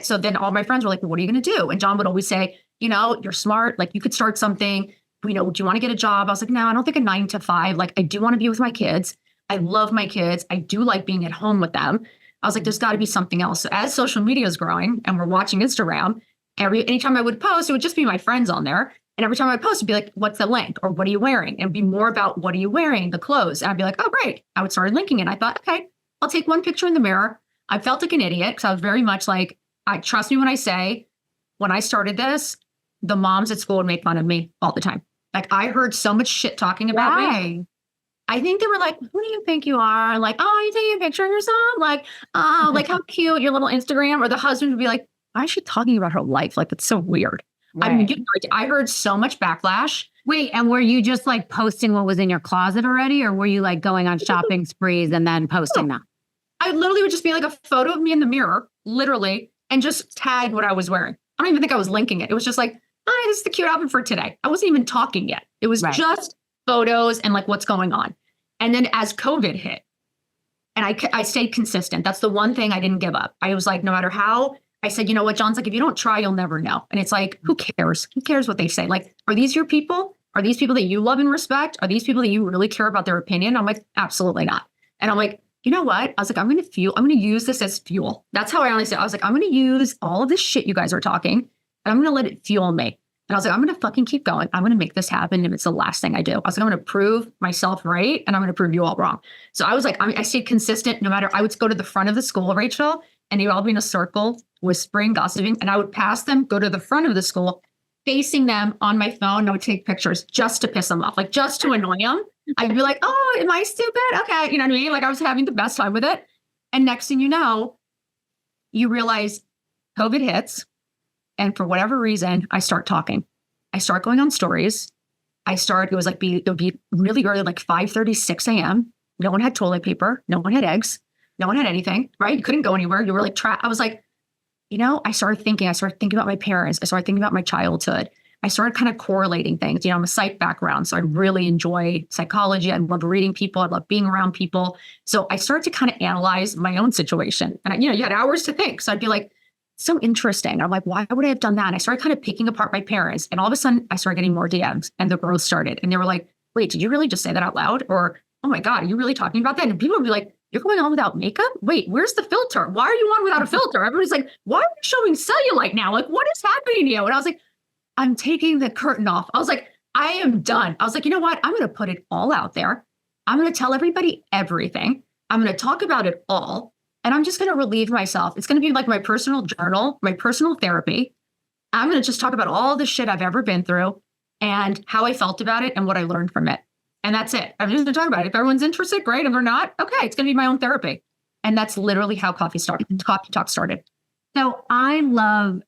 so then all my friends were like, well, what are you going to do? And John would always say, you're smart. Like you could start something, do you want to get a job? I was like, no, I don't think a 9 to 5. Like I do want to be with my kids. I love my kids. I do like being at home with them. I was like, there's got to be something else. So as social media is growing and we're watching Instagram, anytime I would post, it would just be my friends on there. And every time I post, it'd be like, what's the link? Or what are you wearing? And it'd be more about what are you wearing, the clothes. And I'd be like, oh, great. I would start linking it. I thought, okay, I'll take one picture in the mirror. I felt like an idiot because I was very much like, I trust me when I say, when I started this, the moms at school would make fun of me all the time. Like I heard so much shit talking about me. I think they were like, who do you think you are? Like, oh, you taking a picture of yourself? Like, oh, like how cute your little Instagram. Or the husband would be like, why is she talking about her life? Like, it's so weird. Right. I mean, I heard so much backlash. Wait, and were you just like posting what was in your closet already? Or were you like going on shopping sprees and then posting that? I literally would just be like a photo of me in the mirror, literally, and just tag what I was wearing. I don't even think I was linking it. It was just like, oh, this is the cute outfit for today. I wasn't even talking yet. It was just photos and like what's going on. And then as COVID hit, and I stayed consistent. That's the one thing I didn't give up. I was like, no matter how, I said, you know what, John's like, if you don't try, you'll never know. And it's like, who cares? Who cares what they say? Like, are these your people? Are these people that you love and respect? Are these people that you really care about their opinion? I'm like, absolutely not. And I'm like, you know what? I was like, I'm going to use this as fuel. That's how I honestly, I was like, I'm going to use all of this shit you guys are talking, and I'm going to let it fuel me. And I was like, I'm going to fucking keep going. I'm going to make this happen if it's the last thing I do. I was like, I'm going to prove myself right, and I'm going to prove you all wrong. So I was like, I stayed consistent no matter, I would go to the front of the school, Rachel, and you'd all be in a circle whispering, gossiping, and I would pass them, go to the front of the school, facing them on my phone, and I would take pictures just to piss them off, like just to annoy them. I'd be like, oh, am I stupid? Okay. You know what I mean? Like I was having the best time with it. And next thing you know, you realize COVID hits. And for whatever reason, I start talking. I start going on stories. It would be really early, like 5:30, 6 a.m. No one had toilet paper. No one had eggs. No one had anything, right? You couldn't go anywhere. You were like trapped. I was like, I started thinking about my parents. I started thinking about my childhood. I started kind of correlating things. I'm a psych background, so I really enjoy psychology. I love reading people. I love being around people. So I started to kind of analyze my own situation. And you had hours to think. So I'd be like, so interesting. I'm like, why would I have done that? And I started kind of picking apart my parents. And all of a sudden, I started getting more DMs, and the growth started. And they were like, wait, did you really just say that out loud? Or, oh my God, are you really talking about that? And people would be like, you're going on without makeup? Wait, where's the filter? Why are you on without a filter? Everybody's like, why are you showing cellulite now? Like, what is happening to you? And I was like, I'm taking the curtain off. I was like, I am done. I was like, you know what? I'm going to put it all out there. I'm going to tell everybody everything. I'm going to talk about it all. And I'm just going to relieve myself. It's going to be like my personal journal, my personal therapy. I'm going to just talk about all the shit I've ever been through and how I felt about it and what I learned from it. And that's it. I'm just going to talk about it. If everyone's interested, great. If they're not, okay, it's going to be my own therapy. And that's literally how Coffee Talk started. So I love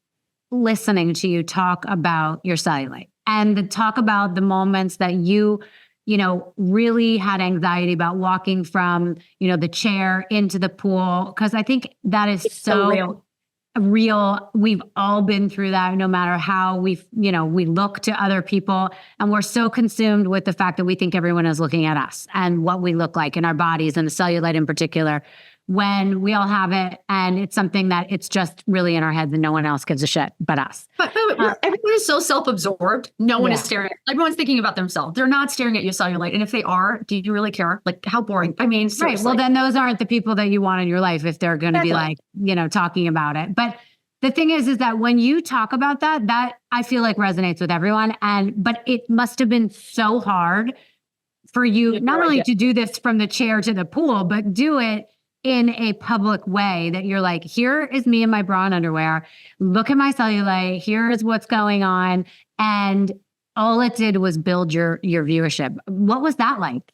listening to you talk about your cellulite and to talk about the moments that you really had anxiety about walking from, the chair into the pool. Cause I think that is so real. We've all been through that, no matter how we look to other people, and we're so consumed with the fact that we think everyone is looking at us and what we look like in our bodies, and the cellulite in particular, when we all have it. And it's something that it's just really in our heads and no one else gives a shit but us. But everyone is so self-absorbed. No one is staring. Everyone's thinking about themselves. They're not staring at your cellulite. And if they are, do you really care? Like, how boring? I mean, seriously. Right. Well, then those aren't the people that you want in your life if they're going to be like, talking about it. But the thing is that when you talk about that I feel like resonates with everyone. But it must have been so hard for you, not only to do this from the chair to the pool, but do it in a public way that you're like, here is me in my bra and underwear. Look at my cellulite. Here is what's going on. And all it did was build your viewership. What was that like?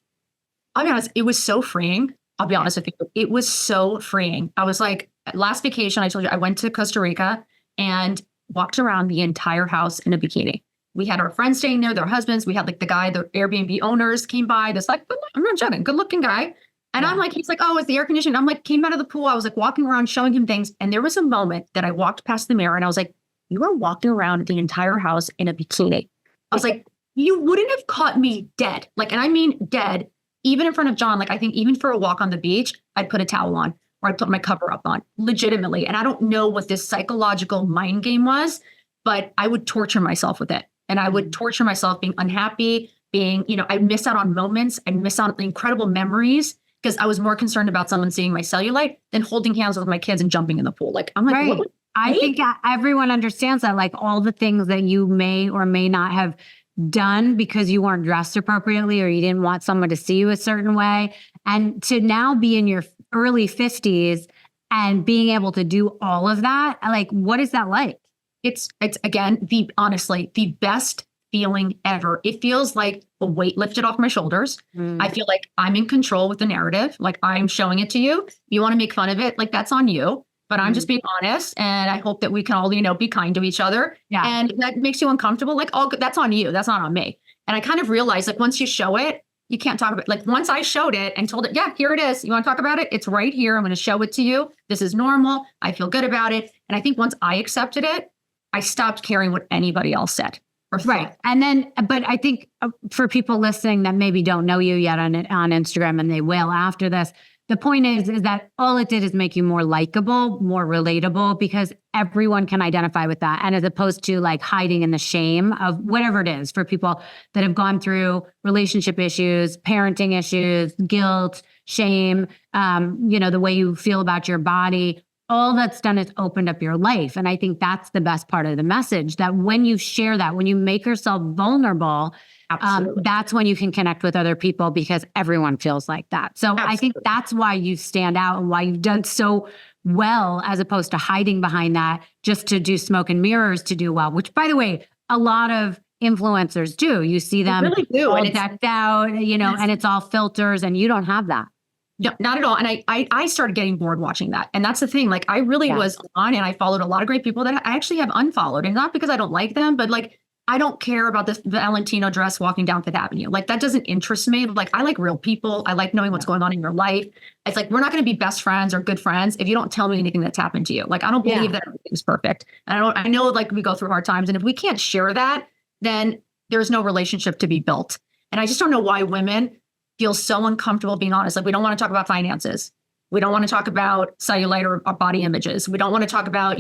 I'll be honest, it was so freeing. I'll be honest with you. It was so freeing. I was like, last vacation, I told you, I went to Costa Rica and walked around the entire house in a bikini. We had our friends staying there, their husbands. We had like the Airbnb owners came by. This like, I'm not joking, good looking guy. And I'm like, he's like, oh, it's the air conditioning. I'm like, came out of the pool. I was like walking around showing him things. And there was a moment that I walked past the mirror and I was like, you are walking around the entire house in a bikini. I was like, you wouldn't have caught me dead. Like, and I mean dead, even in front of John. Like, I think even for a walk on the beach, I'd put a towel on or I'd put my cover up on, legitimately. And I don't know what this psychological mind game was, but I would torture myself with it. And I would torture myself being unhappy, being, I'd miss out on moments. I'd miss out on incredible memories because I was more concerned about someone seeing my cellulite than holding hands with my kids and jumping in the pool. Like, I'm like, right. What? I think everyone understands that, like all the things that you may or may not have done because you weren't dressed appropriately or you didn't want someone to see you a certain way. And to now be in your early 50s and being able to do all of that, like, what is that like? It's again, honestly, the best feeling ever. It feels like a weight lifted off my shoulders. I feel like I'm in control with the narrative. Like, I'm showing it to you. You want to make fun of it, like, that's on you. But I'm just being honest. And I hope that we can all, be kind to each other. Yeah. And that makes you uncomfortable. Like, that's on you. That's not on me. And I kind of realized, like, once you show it, you can't talk about it. Like, once I showed it and told it, yeah, here it is. You want to talk about it? It's right here. I'm going to show it to you. This is normal. I feel good about it. And I think once I accepted it, I stopped caring what anybody else said. Right. And then, but I think for people listening that maybe don't know you yet on Instagram, and they will after this, the point is that all it did is make you more likable, more relatable, because everyone can identify with that. And as opposed to like hiding in the shame of whatever it is for people that have gone through relationship issues, parenting issues, guilt, shame, the way you feel about your body, all that's done is opened up your life. And I think that's the best part of the message, that when you share that, when you make yourself vulnerable, that's when you can connect with other people, because everyone feels like that. So I think that's why you stand out and why you've done so well, as opposed to hiding behind that just to do smoke and mirrors to do well, which, by the way, a lot of influencers do. You see them really do, all and it's decked out, and it's all filters, and you don't have that. No, not at all. And I started getting bored watching that. And that's the thing. Like, I really was on, and I followed a lot of great people that I actually have unfollowed. And not because I don't like them, but like, I don't care about this Valentino dress walking down Fifth Avenue. Like, that doesn't interest me. Like, I like real people. I like knowing what's going on in your life. It's like, we're not going to be best friends or good friends if you don't tell me anything that's happened to you. Like, I don't believe that everything's perfect. And I know like we go through hard times. And if we can't share that, then there's no relationship to be built. And I just don't know why women feel so uncomfortable being honest. Like, we don't want to talk about finances. We don't want to talk about cellulite or body images. We don't want to talk about,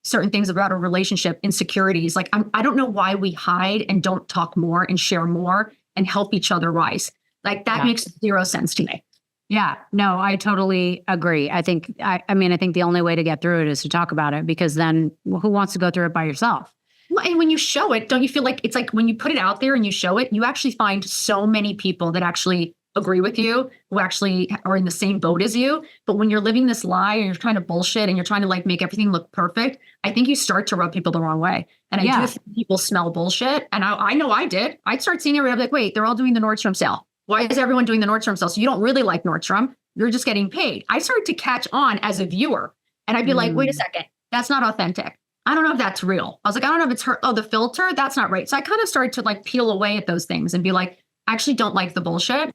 certain things about a relationship, insecurities. Like, I don't know why we hide and don't talk more and share more and help each other rise. Like, that makes zero sense to me. Yeah, no, I totally agree. I think, I mean, I think the only way to get through it is to talk about it, because then who wants to go through it by yourself? Well, and when you show it, don't you feel like it's like when you put it out there and you show it, you actually find so many people that actually agree with you, who actually are in the same boat as you. But when you're living this lie and you're trying to bullshit and you're trying to like make everything look perfect, I think you start to rub people the wrong way. And I do think people smell bullshit. And I know I did. I'd start seeing everybody like, wait, they're all doing the Nordstrom sale. Why is everyone doing the Nordstrom sale? So you don't really like Nordstrom. You're just getting paid. I started to catch on as a viewer. And I'd be like, wait a second, that's not authentic. I don't know if that's real. I was like, I don't know if it's her. Oh, the filter, that's not right. So I kind of started to like peel away at those things and be like, I actually don't like the bullshit.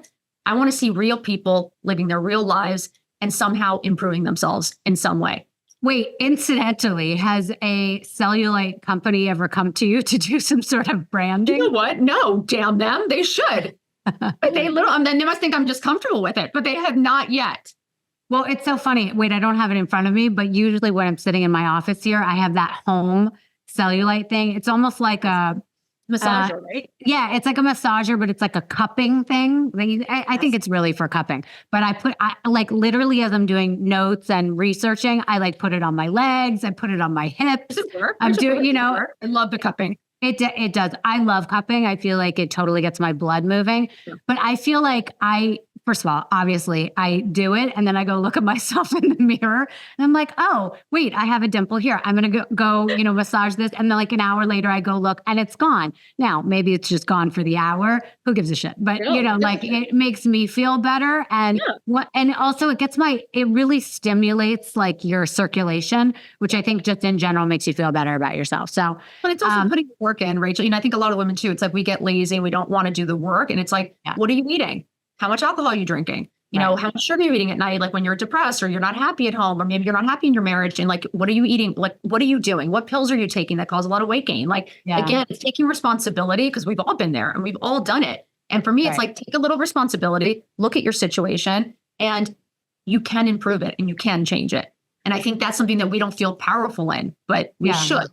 I want to see real people living their real lives and somehow improving themselves in some way. Wait, incidentally, has a cellulite company ever come to you to do some sort of branding? You know what? No, damn them. They should. But they then they must think I'm just comfortable with it, but they have not yet. Well, it's so funny. Wait, I don't have it in front of me, but usually when I'm sitting in my office here, I have that home cellulite thing. It's almost like a massager, right? Yeah, it's like a massager, but it's like a cupping thing. I think it's really for cupping. But I like literally as I'm doing notes and researching, I like put it on my legs. I put it on my hips. Does it work? I'm doing, I love the cupping. It does. I love cupping. I feel like it totally gets my blood moving. Yeah. But I feel like first of all, obviously I do it. And then I go look at myself in the mirror and I'm like, oh, wait, I have a dimple here. I'm going to go, massage this. And then like an hour later I go look and it's gone. Now, maybe it's just gone for the hour. Who gives a shit? But like it makes me feel better. And and also it really stimulates like your circulation, which I think just in general makes you feel better about yourself. So, but it's also putting work in, Rachel. I think a lot of women too, it's like we get lazy and we don't want to do the work. And it's like, what are you eating? How much alcohol are you drinking? How much sugar are you eating at night? Like when you're depressed or you're not happy at home, or maybe you're not happy in your marriage. And like, what are you eating? Like, what are you doing? What pills are you taking that cause a lot of weight gain? Like, again, it's taking responsibility because we've all been there and we've all done it. And for me, it's like, take a little responsibility, look at your situation, and you can improve it and you can change it. And I think that's something that we don't feel powerful in, but we should.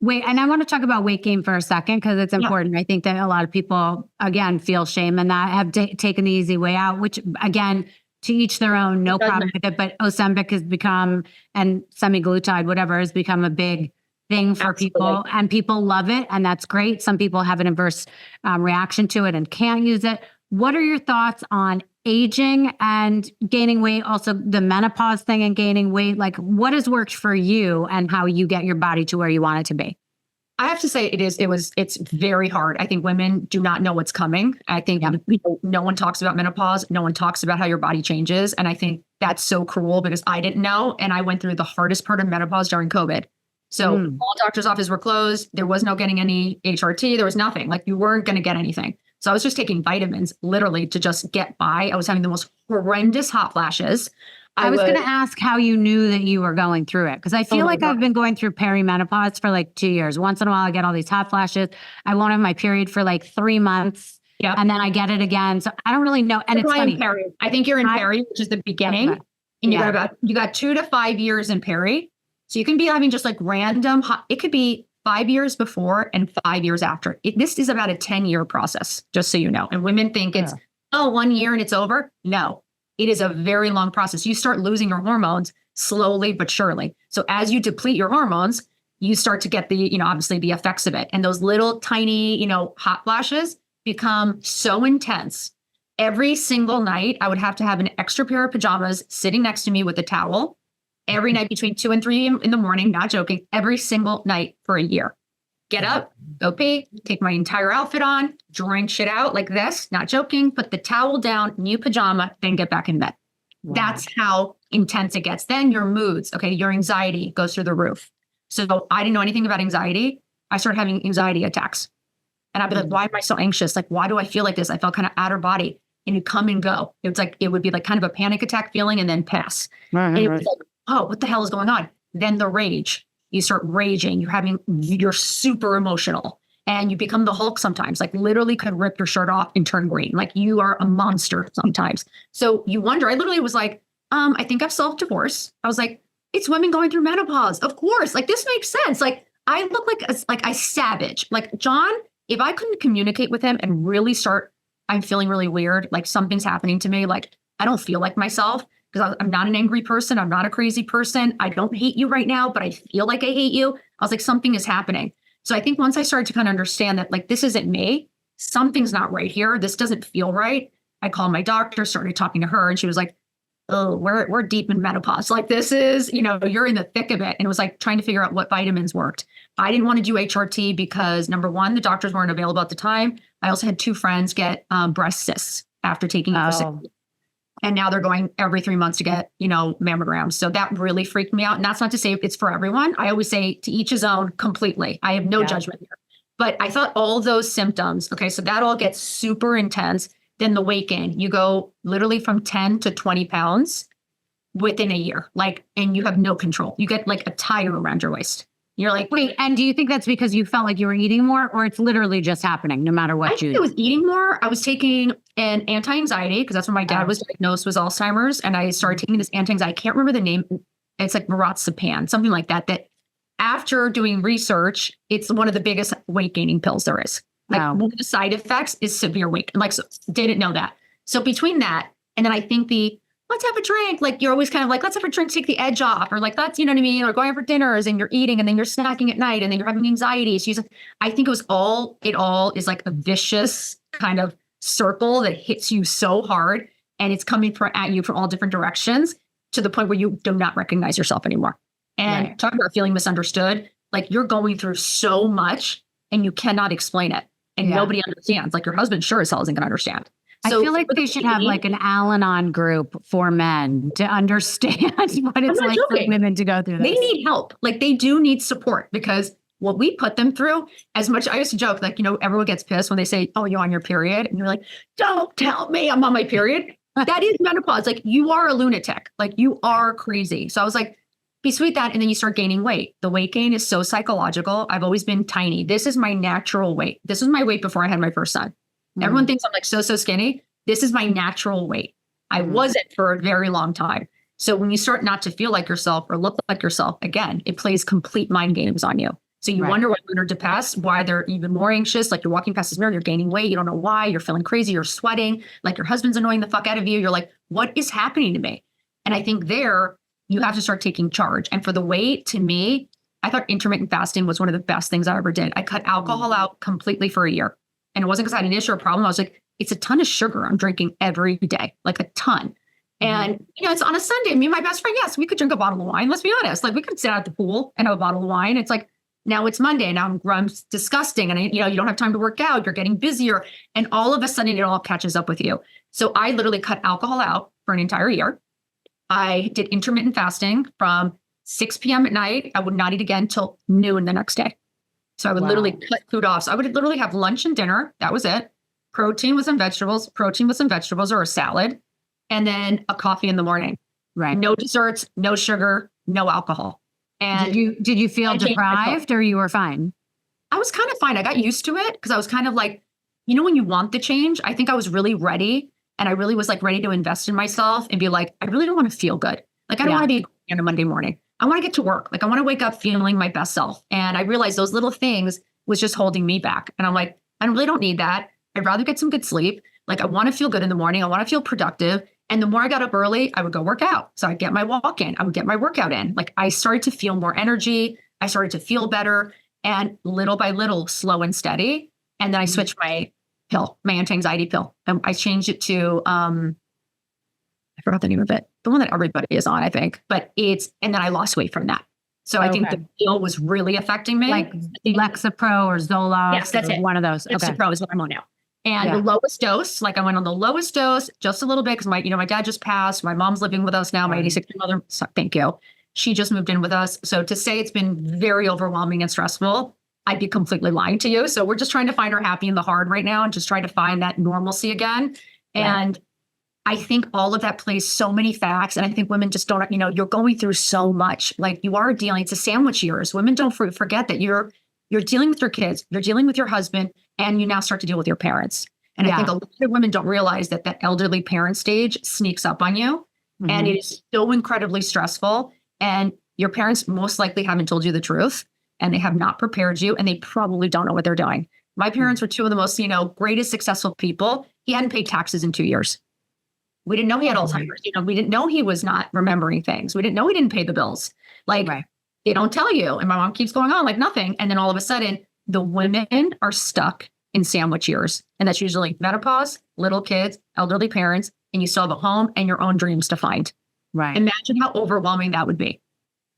Wait, and I want to talk about weight gain for a second because it's important. I think that a lot of people, again, feel shame and that have taken the easy way out, which again, to each their own, no problem with it. But Ozempic has become, and semaglutide, whatever, has become a big thing for people and people love it. And that's great. Some people have an adverse reaction to it and can't use it. What are your thoughts on aging and gaining weight? Also the menopause thing and gaining weight, like what has worked for you and how you get your body to where you want it to be? I have to say it's very hard. I think women do not know what's coming. I think no one talks about menopause. No one talks about how your body changes. And I think that's so cruel because I didn't know. And I went through the hardest part of menopause during COVID. So all doctor's offices were closed. There was no getting any HRT. There was nothing. Like you weren't going to get anything. So I was just taking vitamins literally to just get by. I was having the most horrendous hot flashes. I was going to ask how you knew that you were going through it. Because I feel like I've been going through perimenopause for like 2 years. Once in a while, I get all these hot flashes. I won't have my period for like 3 months. And then I get it again. So I don't really know. And it's funny. I think you're in peri, which is the beginning. Okay. And you got 2 to 5 years in peri. So you can be having just like random hot. It could be 5 years before and 5 years after. This is about a 10-year process, just so you know. And women think it's, 1 year and it's over. No, it is a very long process. You start losing your hormones slowly but surely. So as you deplete your hormones, you start to get the, obviously the effects of it. And those little tiny, hot flashes become so intense. Every single night, I would have to have an extra pair of pajamas sitting next to me with a towel. Every night between 2 and 3 in the morning, not joking, every single night for a year. Get up, go pee, take my entire outfit on, drink shit out like this, not joking, put the towel down, new pajama, then get back in bed. Wow. That's how intense it gets. Then your moods, your anxiety goes through the roof. So I didn't know anything about anxiety. I started having anxiety attacks. And I'd be like, why am I so anxious? Like, why do I feel like this? I felt kind of out of body. And it'd come and go. It would be like kind of a panic attack feeling and then pass. And it was like, oh, what the hell is going on? Then the rage, you start raging. You're super emotional and you become the Hulk sometimes, like literally could rip your shirt off and turn green. Like you are a monster sometimes. So you wonder, I literally was like, I think I've self-divorced. I was like, it's women going through menopause. Of course. Like this makes sense. Like I look like a savage. Like John, if I couldn't communicate with him and really start, I'm feeling really weird. Like something's happening to me. Like I don't feel like myself. Because I'm not an angry person. I'm not a crazy person. I don't hate you right now, but I feel like I hate you. I was like, something is happening. So I think once I started to kind of understand that, like, this isn't me, something's not right here. This doesn't feel right. I called my doctor, started talking to her, and she was like, oh, we're deep in menopause. Like this is, you're in the thick of it. And it was like trying to figure out what vitamins worked. I didn't want to do HRT because number one, the doctors weren't available at the time. I also had 2 friends get breast cysts after taking it for 6 weeks. And now they're going every 3 months to get, mammograms. So that really freaked me out. And that's not to say it's for everyone. I always say to each his own completely. I have no judgment here. But I thought all those symptoms, so that all gets super intense. Then the weight gain, you go literally from 10 to 20 pounds within a year, and you have no control. You get like a tire around your waist. You're like, wait, and do you think that's because you felt like you were eating more or it's literally just happening no matter what you I was eating more. I was taking an anti-anxiety because that's when my dad was diagnosed with Alzheimer's. And I started taking this anti-anxiety. I can't remember the name. It's like Meroxapan, something like that. That after doing research, it's one of the biggest weight gaining pills there is. One of the side effects is severe weight. So didn't know that. So between that, and then I think let's have a drink. Like you're always kind of like, let's have a drink, take the edge off. Or like, that's, you know what I mean? Or going out for dinners and you're eating and then you're snacking at night and then you're having anxiety. So I think it all is like a vicious kind of circle that hits you so hard. and it's coming at you from all different directions to the point where you do not recognize yourself anymore. And talk about feeling misunderstood. Like you're going through so much and you cannot explain it. And nobody understands. Like your husband sure as hell isn't going to understand. So I feel like they should have like an Al-Anon group for men to understand what it's like for women to go through this. They need help. Like they do need support because what we put them through, as much, I used to joke, like, everyone gets pissed when they say, oh, you're on your period. And you're like, don't tell me I'm on my period. That is menopause. Like you are a lunatic. Like you are crazy. So I was like, be sweet that. And then you start gaining weight. The weight gain is so psychological. I've always been tiny. This is my natural weight. This was my weight before I had my first son. Everyone thinks I'm like so skinny. This is my natural weight. I wasn't for a very long time. So when you start not to feel like yourself or look like yourself, again, it plays complete mind games on you. So you wonder why women are depressed, why they're even more anxious. Like you're walking past this mirror, you're gaining weight. You don't know why. You're feeling crazy. You're sweating. Like your husband's annoying the fuck out of you. You're like, what is happening to me? And I think there you have to start taking charge. And for the weight, to me, I thought intermittent fasting was one of the best things I ever did. I cut alcohol out completely for a year. And it wasn't because I had an issue or problem. I was like, it's a ton of sugar I'm drinking every day, like a ton. And, it's on a Sunday. Me and my best friend, yes, we could drink a bottle of wine. Let's be honest. Like we could sit out at the pool and have a bottle of wine. It's like, now it's Monday. Now I'm disgusting. And, you don't have time to work out. You're getting busier. And all of a sudden it all catches up with you. So I literally cut alcohol out for an entire year. I did intermittent fasting from 6 p.m. at night. I would not eat again till noon the next day. So I would literally cut food off. So I would literally have lunch and dinner. That was it. Protein was in vegetables or a salad. And then a coffee in the morning. Right. No desserts, no sugar, no alcohol. And did you feel deprived or you were fine? I was kind of fine. I got used to it because I was kind of like, when you want the change, I think I was really ready. And I really was like ready to invest in myself and be like, I really don't want to feel good. Like, I don't want to be on a Monday morning. I want to get to work. Like, I want to wake up feeling my best self. And I realized those little things was just holding me back. And I'm like, I really don't need that. I'd rather get some good sleep. Like, I want to feel good in the morning. I want to feel productive. And the more I got up early, I would go work out. So I'd get my walk in. I would get my workout in. Like, I started to feel more energy. I started to feel better. And little by little, slow and steady. And then I switched my pill, my anti-anxiety pill. And I changed it to, I forgot the name of it. The one that everybody is on, I think. But and then I lost weight from that. So I think the pill was really affecting me. Like Lexapro or Zoloft. Yes, that's it. One of those. Lexapro is what I'm on now. And the lowest dose, like I went on the lowest dose just a little bit because my dad just passed. My mom's living with us now. My 86 mother, thank you. She just moved in with us. So to say it's been very overwhelming and stressful, I'd be completely lying to you. So we're just trying to find our happy in the hard right now and just try to find that normalcy again. And I think all of that plays so many facts. And I think women just don't, you're going through so much. Like you are dealing, it's a sandwich years. Women don't forget that you're dealing with your kids, you're dealing with your husband, and you now start to deal with your parents. And I think a lot of women don't realize that elderly parent stage sneaks up on you. And it is so incredibly stressful. And your parents most likely haven't told you the truth and they have not prepared you and they probably don't know what they're doing. My parents were two of the most, greatest successful people. He hadn't paid taxes in 2 years. We didn't know he had Alzheimer's. We didn't know he was not remembering things. We didn't know he didn't pay the bills. Like they don't tell you. And my mom keeps going on like nothing. And then all of a sudden the women are stuck in sandwich years. And that's usually menopause, little kids, elderly parents, and you still have a home and your own dreams to find. Right. Imagine how overwhelming that would be.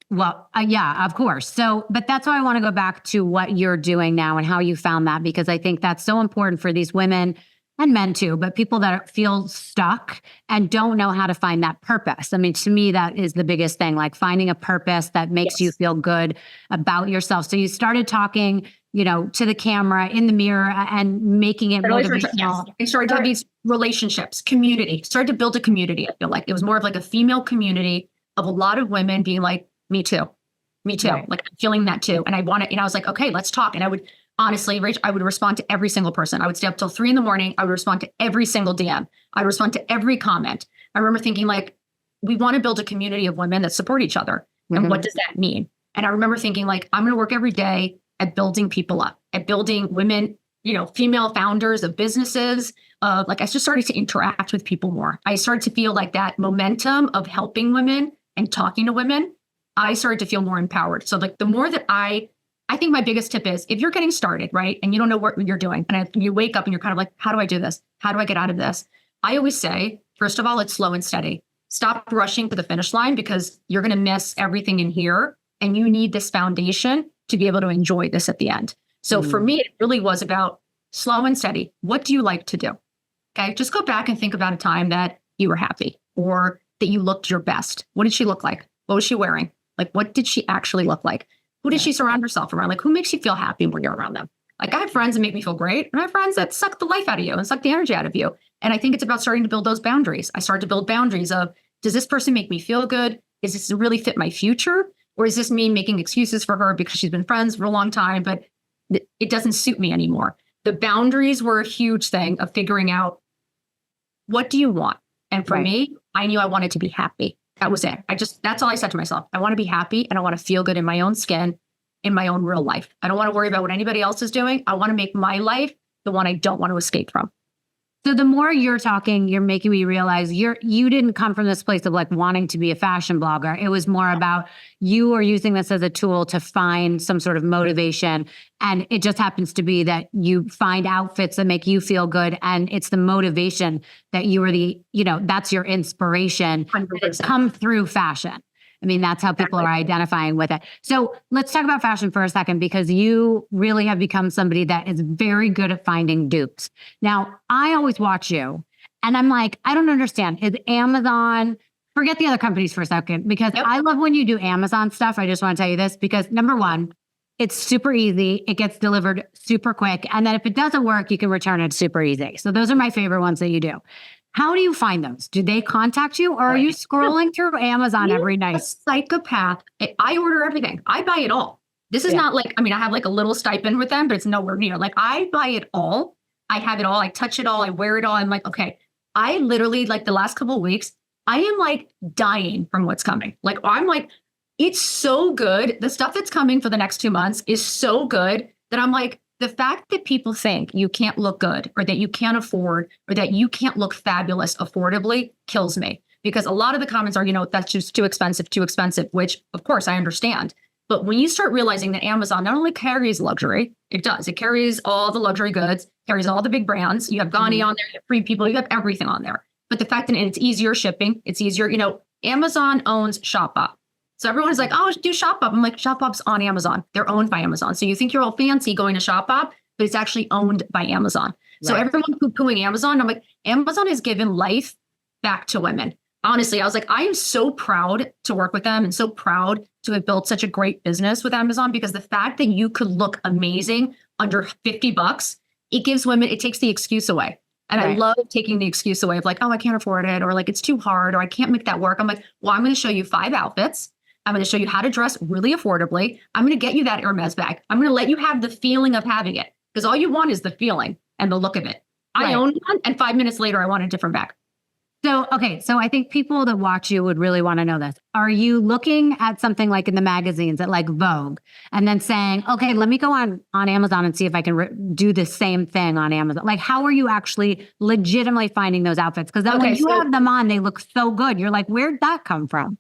Well, yeah, of course. So, but that's why I want to go back to what you're doing now and how you found that, because I think that's so important for these women and men too, but people that feel stuck and don't know how to find that purpose. I mean, to me, that is the biggest thing, like finding a purpose that makes you feel good about yourself. So you started talking, to the camera in the mirror and making it motivational. I started to have these relationships, community, started to build a community. I feel like it was more of like a female community of a lot of women being like, me too, right. Like I'm feeling that too. And I was like, okay, let's talk. And I would honestly, Rach, I would respond to every single person. I would stay up till 3 a.m. I would respond to every single DM. I would respond to every comment. I remember thinking like, we want to build a community of women that support each other. And what does that mean? And I remember thinking like, I'm going to work every day at building people up, at building women, female founders of businesses. I just started to interact with people more. I started to feel like that momentum of helping women and talking to women. I started to feel more empowered. So like the more that I think my biggest tip is if you're getting started, right? And you don't know what you're doing and you wake up and you're kind of like, how do I do this? How do I get out of this? I always say, First of all, it's slow and steady. Stop rushing to the finish line because you're going to miss everything in here. And you need this foundation to be able to enjoy this at the end. So for me, it really was about slow and steady. What do you like to do? Okay. Just go back and think about a time that you were happy or that you looked your best. What did she look like? What was she wearing? Like, what did she actually look like? Who did she surround herself around? Like, who makes you feel happy when you're around them? Like, I have friends that make me feel great, and I have friends that suck the life out of you and suck the energy out of you. And I think it's about starting to build those boundaries. I started to build boundaries of, does this person make me feel good? Is this really fit my future? Or is this me making excuses for her because she's been friends for a long time, but it doesn't suit me anymore? The boundaries were a huge thing of figuring out, what do you want? And for me, I knew I wanted to be happy. That was it. That's all I said to myself. I want to be happy and I want to feel good in my own skin, in my own real life. I don't want to worry about what anybody else is doing. I want to make my life the one I don't want to escape from. So the more you're talking, you're making me realize you didn't come from this place of like wanting to be a fashion blogger. It was more about you are using this as a tool to find some sort of motivation. And it just happens to be that you find outfits that make you feel good. And it's the motivation that you are that's your inspiration. 100%. It's come through fashion. I mean, that's how people are identifying with it. So let's talk about fashion for a second, because you really have become somebody that is very good at finding dupes. Now, I always watch you and I'm like, I don't understand. Is Amazon, forget the other companies for a second, because I love when you do Amazon stuff. I just want to tell you this, because number one, it's super easy. It gets delivered super quick. And then if it doesn't work, you can return it super easy. So those are my favorite ones that you do. How do you find those? Do they contact you, or are you scrolling through Amazon every night? A psychopath. I order everything. I buy it all. This is not like, I have like a little stipend with them, but it's nowhere near. Like, I buy it all. I have it all. I touch it all. I wear it all. I'm like, okay, I literally, like the last couple of weeks, I am like dying from what's coming. Like, I'm like, it's so good. The stuff that's coming for the next 2 months is so good that I'm like, the fact that people think you can't look good or that you can't afford or that you can't look fabulous affordably kills me, because a lot of the comments are, that's just too expensive, which of course I understand. But when you start realizing that Amazon not only carries luxury, it does, it carries all the luxury goods, carries all the big brands. You have Gandhi on there, you have Free People, you have everything on there. But the fact that it's easier shipping, it's easier, Amazon owns ShopUp. So everyone is like, oh, do ShopUp. I'm like, ShopUp's on Amazon. They're owned by Amazon. So you think you're all fancy going to ShopUp, but it's actually owned by Amazon. Right. So everyone poo-pooing Amazon, I'm like, Amazon has given life back to women. Honestly, I was like, I am so proud to work with them and so proud to have built such a great business with Amazon, because the fact that you could look amazing under $50, it gives women, it takes the excuse away. And I love taking the excuse away of like, oh, I can't afford it, or like, it's too hard, or I can't make that work. I'm like, well, I'm going to show you 5 outfits. I'm going to show you how to dress really affordably. I'm going to get you that Hermes bag. I'm going to let you have the feeling of having it, because all you want is the feeling and the look of it. I own one, and 5 minutes later, I want a different bag. So I think people that watch you would really want to know this. Are you looking at something like in the magazines at like Vogue and then saying, okay, let me go on Amazon and see if I can do the same thing on Amazon? Like, how are you actually legitimately finding those outfits? Because then when you have them on, they look so good. You're like, where'd that come from?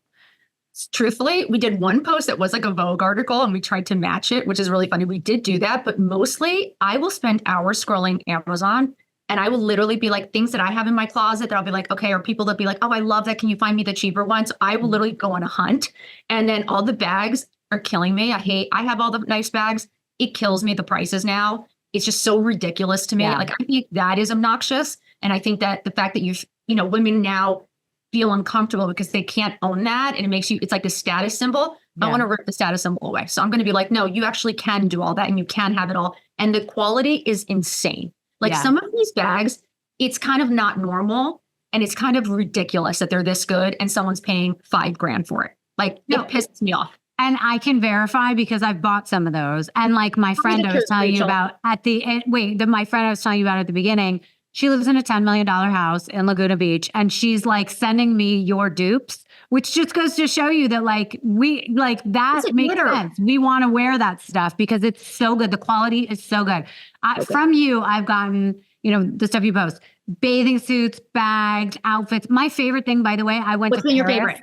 Truthfully, we did one post that was like a Vogue article and we tried to match it, which is really funny. We did do that, but mostly I will spend hours scrolling Amazon, and I will literally be like, things that I have in my closet that I'll be like, okay, or people that be like, oh, I love that. Can you find me the cheaper ones? I will literally go on a hunt, and then all the bags are killing me. I have all the nice bags. It kills me, the prices now. It's just so ridiculous to me. Like, I think that is obnoxious. And I think that the fact that women now feel uncomfortable because they can't own that, and it makes you, it's like a status symbol. I want to rip the status symbol away. So I'm going to be like, no, you actually can do all that and you can have it all. And the quality is insane. Like some of these bags, it's kind of not normal, and it's kind of ridiculous that they're this good and someone's paying $5,000 for it. Like, it pisses me off. And I can verify because I've bought some of those. And like my friend I was telling you about my friend I was telling you about at the beginning, she lives in a $10 million house in Laguna Beach, and she's like sending me your dupes, which just goes to show you that that makes sense. We want to wear that stuff because it's so good. The quality is so good. From you, I've gotten, the stuff you post, bathing suits, bags, outfits. My favorite thing, by the way, What's been your favorite?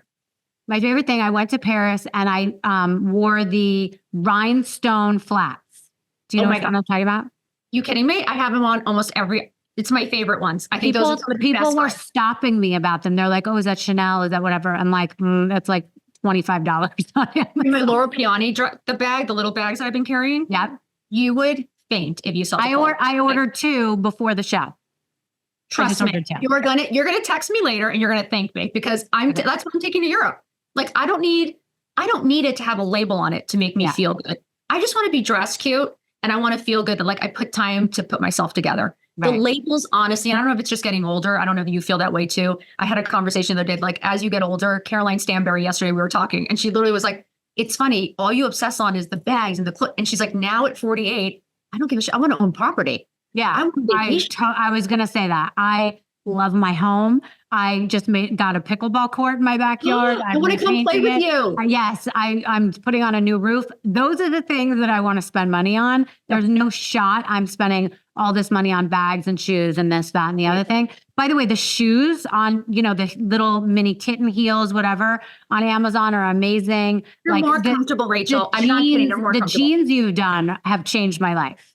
My favorite thing, I went to Paris and I wore the rhinestone flats. Do you know what I'm talking about? You kidding me? I have them on almost every It's my favorite ones. I think those are some of the People best were ones. stopping me about them. They're like, "Oh, is that Chanel? Is that whatever?" I'm like, "That's like $25." My Laura Piani, the bag, the little bags that I've been carrying. Yep. You would faint if you saw. I ordered 2 before the show. Trust me, you're gonna text me later and you're gonna thank me because that's what I'm taking to Europe. Like I don't need it to have a label on it to make me feel good. I just want to be dressed cute and I want to feel good that like I put time to put myself together. Right. The labels, honestly, I don't know if it's just getting older. I don't know if you feel that way too. I had a conversation the other day, like as you get older, Caroline Stanberry yesterday, we were talking and she literally was like, it's funny. All you obsess on is the bags and the clothes. And she's like, now at 48, I don't give a shit. I want to own property. Yeah. I was going to say that. I love my home. I just got a pickleball court in my backyard. I want to come play with you. Yes. I'm putting on a new roof. Those are the things that I want to spend money on. There's no shot I'm spending all this money on bags and shoes and this, that, and the other thing. By the way, the shoes on, the little mini kitten heels, whatever, on Amazon are amazing. They're more comfortable, Rachel. I'm not kidding. They're more comfortable. The jeans you've done have changed my life.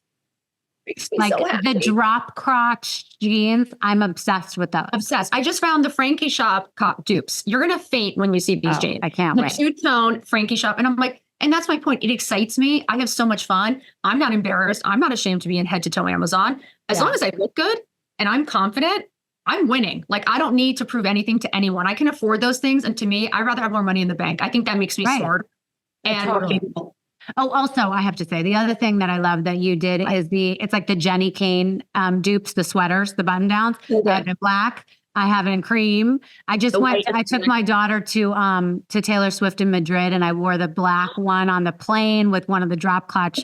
Like the drop crotch jeans, I'm obsessed with those. Obsessed. I just found the Frankie Shop dupes. You're going to faint when you see these jeans. I can't wait. Two-tone Frankie Shop. And I'm like, and that's my point. It excites me. I have so much fun. I'm not embarrassed. I'm not ashamed to be in head to toe Amazon. As long as I look good and I'm confident, I'm winning. Like I don't need to prove anything to anyone. I can afford those things. And to me, I'd rather have more money in the bank. I think that makes me smart and more capable. Oh, also, I have to say the other thing that I love that you did is it's like the Jenny Kane dupes, the sweaters, the button downs, in black. I have it in cream. I took my daughter to Taylor Swift in Madrid and I wore the black one on the plane with one of the drop clutch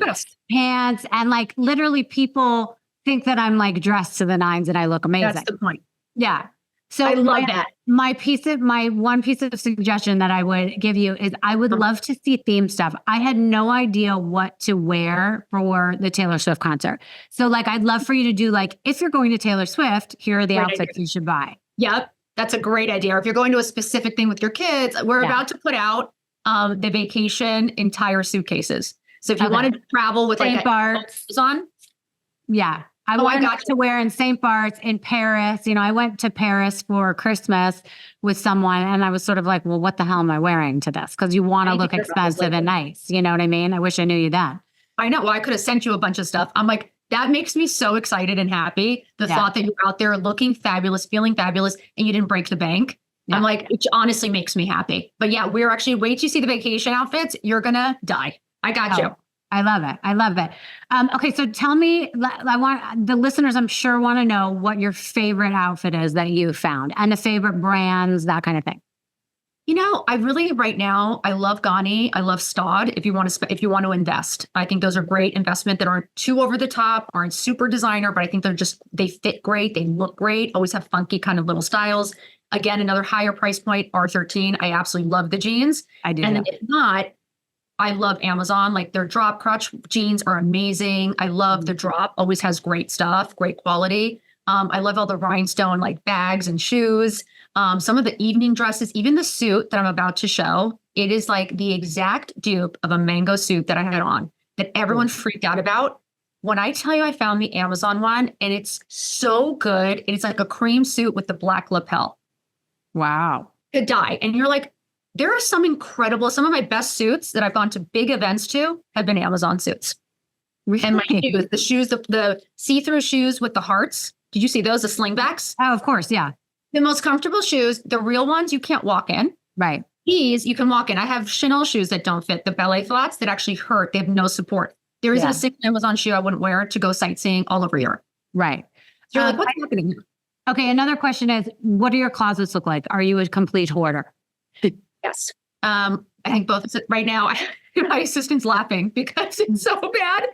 pants. And like literally people think that I'm like dressed to the nines and I look amazing. That's the point. Yeah. So I love that. My one piece of suggestion that I would give you is I would love to see theme stuff. I had no idea what to wear for the Taylor Swift concert. So like, I'd love for you to do like, if you're going to Taylor Swift, here are the outfits you should buy. Yep. That's a great idea. Or if you're going to a specific thing with your kids, we're about to put out the vacation entire suitcases. So if you wanted to travel with St. Bart's on. Yeah. I wanted to wear in St. Bart's in Paris. I went to Paris for Christmas with someone and I was sort of like, well, what the hell am I wearing to this? Because you want to look expensive and nice. You know what I mean? I wish I knew you then. I know. Well, I could have sent you a bunch of stuff. I'm like, that makes me so excited and happy. The thought that you're out there looking fabulous, feeling fabulous, and you didn't break the bank. Yeah. I'm like, it honestly makes me happy. But yeah, we're actually, wait till you see the vacation outfits. You're going to die. I got you. I love it. I love it. Okay. So tell me, the listeners, I'm sure want to know what your favorite outfit is that you found and the favorite brands, that kind of thing. I really, right now, I love Ganni. I love Staud. If you want to invest, I think those are great investment that aren't too over the top, aren't super designer, but I think they fit great. They look great. Always have funky kind of little styles. Again, another higher price point, R13. I absolutely love the jeans. I do. And if not, I love Amazon. Like their drop crotch jeans are amazing. I love the drop. Always has great stuff, great quality. I love all the rhinestone like bags and shoes. Some of the evening dresses, even the suit that I'm about to show, it is like the exact dupe of a mango suit that I had on that everyone freaked out about. When I tell you I found the Amazon one and it's so good, it's like a cream suit with the black lapel. Wow. Could die. And you're like, there are some of my best suits that I've gone to big events to have been Amazon suits. Really? And my shoes, the see-through shoes with the hearts. Did you see those, the slingbacks? Oh, of course. Yeah. The most comfortable shoes, the real ones you can't walk in. Right. These you can walk in. I have Chanel shoes that don't fit, the ballet flats that actually hurt. They have no support. There isn't a single Amazon shoe I wouldn't wear to go sightseeing all over Europe. Right. So you're like, what's happening here? Okay. Another question is, what do your closets look like? Are you a complete hoarder? Yes. I think both right now, my assistant's laughing because it's so bad.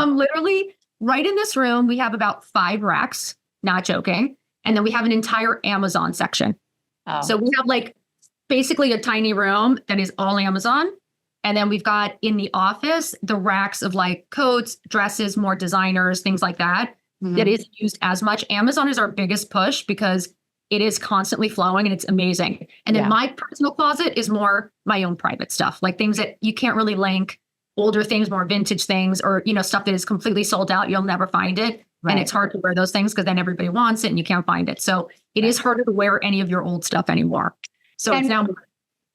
Literally right in this room, we have about 5 racks, not joking. And then we have an entire Amazon section. Oh. So we have like basically a tiny room that is all Amazon. And then we've got in the office, the racks of like coats, dresses, more designers, things like that, that isn't used as much. Amazon is our biggest push because it is constantly flowing and it's amazing. And then my personal closet is more my own private stuff, like things that you can't really link, older things, more vintage things, or, stuff that is completely sold out. You'll never find it. And it's hard to wear those things because then everybody wants it and you can't find it. So it is harder to wear any of your old stuff anymore. So it's now.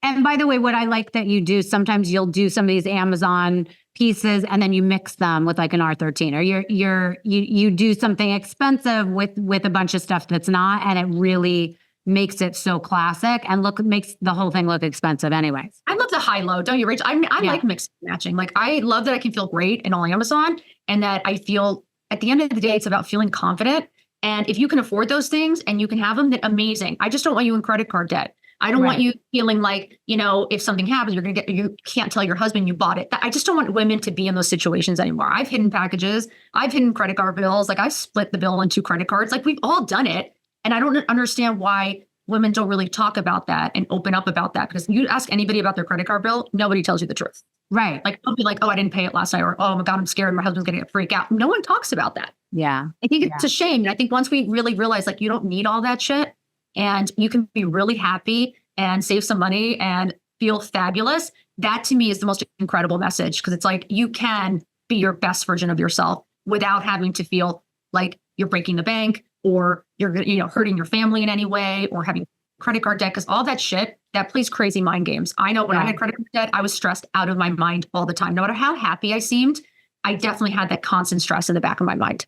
And by the way, what I like that you do, sometimes you'll do some of these Amazon pieces and then you mix them with like an R13, or you do something expensive with a bunch of stuff that's not, and it really makes it so classic and makes the whole thing look expensive anyways. I love the high low, don't you, Rachel? I like mixing and matching. Like I love that I can feel great in all Amazon, and that I feel at the end of the day, it's about feeling confident. And if you can afford those things and you can have them, then amazing. I just don't want you in credit card debt. I don't want you feeling like, if something happens, you can't tell your husband you bought it. I just don't want women to be in those situations anymore. I've hidden packages. I've hidden credit card bills. Like I've split the bill on 2 credit cards. Like we've all done it. And I don't understand why women don't really talk about that and open up about that. Because you ask anybody about their credit card bill, nobody tells you the truth. Right. Like they'll be like, oh, I didn't pay it last night. Or, oh my God, I'm scared. My husband's going to freak out. No one talks about that. Yeah. I think it's a shame. And I think once we really realize like you don't need all that shit and you can be really happy and save some money and feel fabulous, that to me is the most incredible message. Because it's like you can be your best version of yourself without having to feel like you're breaking the bank or you're hurting your family in any way or having credit card debt. Because all that shit, that plays crazy mind games. I know when I had credit card debt, I was stressed out of my mind all the time. No matter how happy I seemed, I definitely had that constant stress in the back of my mind.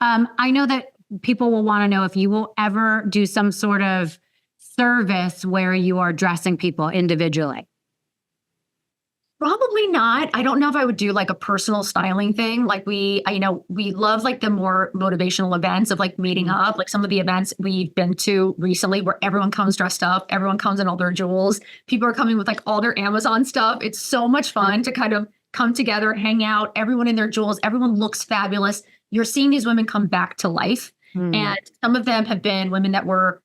I know that people will want to know if you will ever do some sort of service where you are dressing people individually. Probably not. I don't know if I would do like a personal styling thing. Like we love like the more motivational events of like meeting up, like some of the events we've been to recently where everyone comes dressed up, everyone comes in all their jewels. People are coming with like all their Amazon stuff. It's so much fun to kind of come together, hang out, everyone in their jewels, everyone looks fabulous. You're seeing these women come back to life. And some of them have been women that were